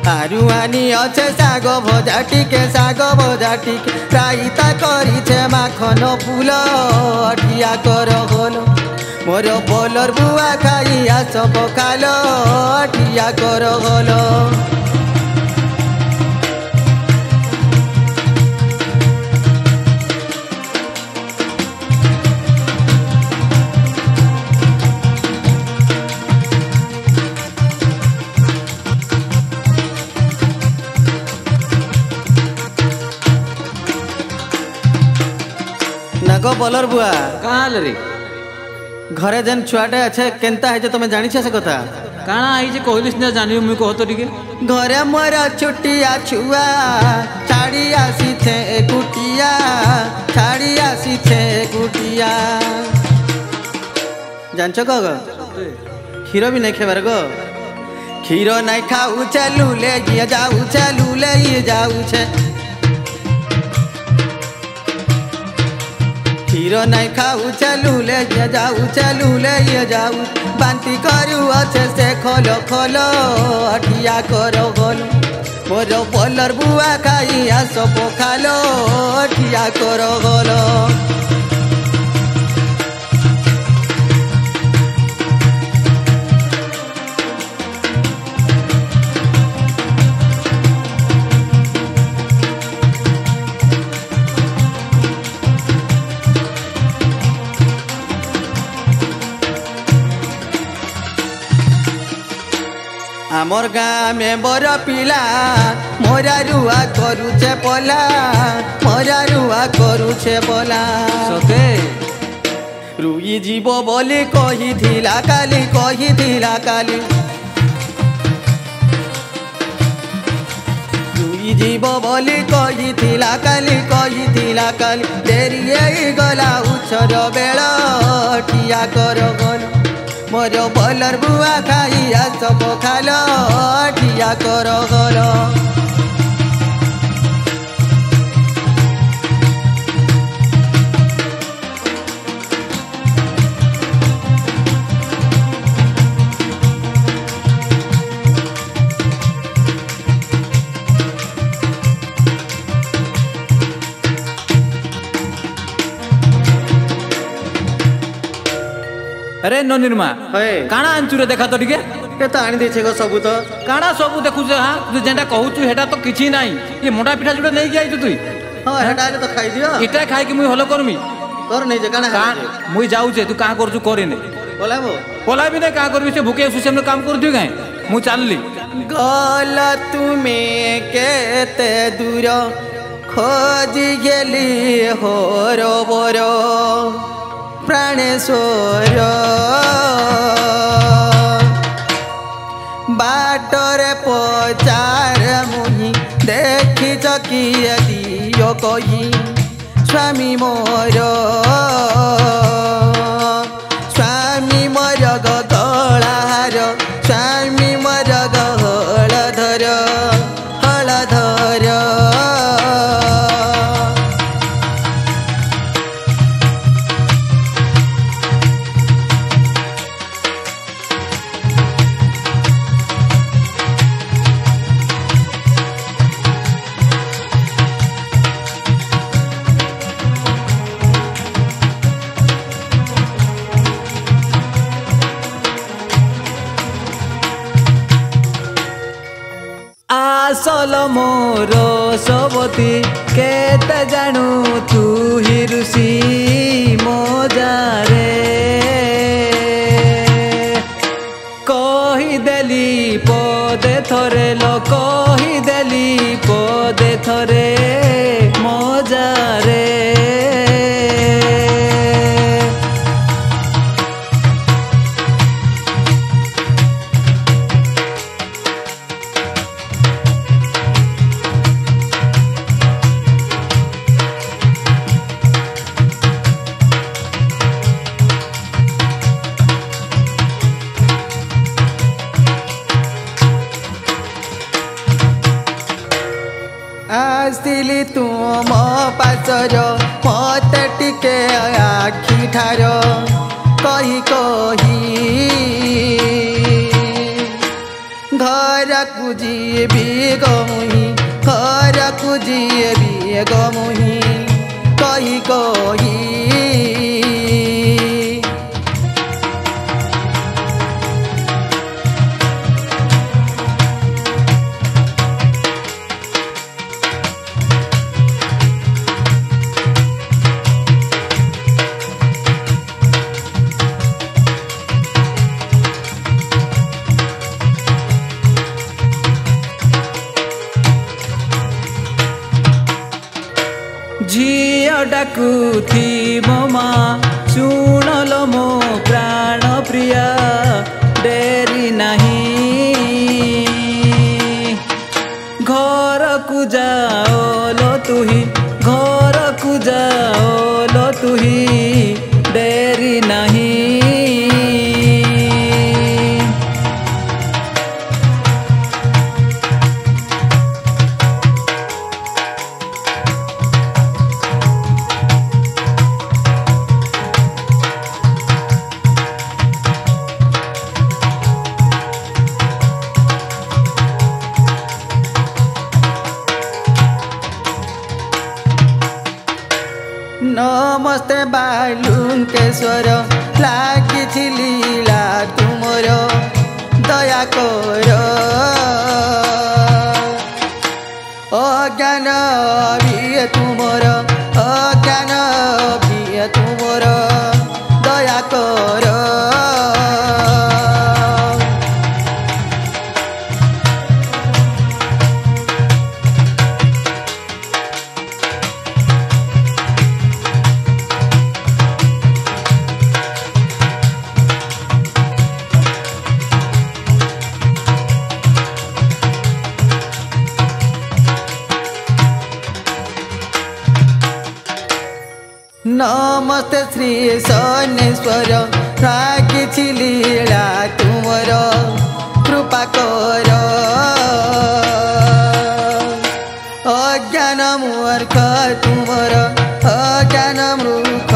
आरु आनी अच्छे साग भजा टिके राइता करी छे माखन फूल ठिया कर होल मोर बलर बुआ खाइया सब खाल ठिया कर होल नागो बलर बुआ कहाँ हला रे घरे जेन छुआटे अच्छे केनता है तुम जानी छे से कथा काଣା आई जे कहलिस ना जानी मुई कह तो टिके घरे मोर छुटिया छुआ छाड़ी आसी थे कुटिया जानछ ग क्षीर भी नहीं खेबार गो क्षीर नहीं खाऊ लूले ये जाऊ छे क्षीर नहीं खाऊ लूले ये जाऊ बांती करू अच्छे से खोलो ठिया करो गोल मोर बलर बुआ खाइया सब खालो ठिया करो गोल आमर गाँ में बर पिला मोरा रुआ करुछे पला सते रुई जीव बोली कही थिला काली रुई जीव बोली कही थिला काली डेरी गला उछर बेल ठिया कर गल मोर बलर बुआ खाइया सब खाल ठिया कर गल अरे ननिर्मा काଣା आंचुरे देखा तो टिके ये तो आनी देछे गो सबू तो काଣା सबू देखुछ हां तू जेंटा कहूछु हेटा तो किछि नाही ये मोटा पिठा जुडा नै गई तू हां हेटा तो खाई दियो इटा खाई कि मुई हलो करमी कर नै जे काଣା मुई जाऊ छे तू का करछु करे नै बोला भी नै का करबी से भूखे सुसे में काम कर दियो गाय मु चालली गल तुमे केते दूर खोज गेली होरो बोरो प्राणेश्वर बाटरे पचार मुही देखी चकिए दियो कही स्वामी मोर गलाहार स्वामी मोर हलधर चल मोर सबती केते जानू तू ही ऋषि मोजारे कहीदेली पदे थरे लो कहीदेली पदे थरे मोजारे आसिली तुम पासर मत टिके आखि ठार कही कही घर को जीबी गमुही घर को जीबी गमुही कही कही झिया डाकुथी मो माँ शुणल मो प्राण प्रिया डेरी नहीं घर को जाओ लो तुही घर को जाओ लो तुही डेरी नहीं नमस्ते बालुकेश्वर लागी लीला तुमर दया कर अज्ञान भी तुमर अज्ञान भी तुमर दया कर नमस्ते श्री शनेश्वर रागी लीला तुमर कृपा कर अज्ञान मूर्ख तुमर अज्ञान मूर्ख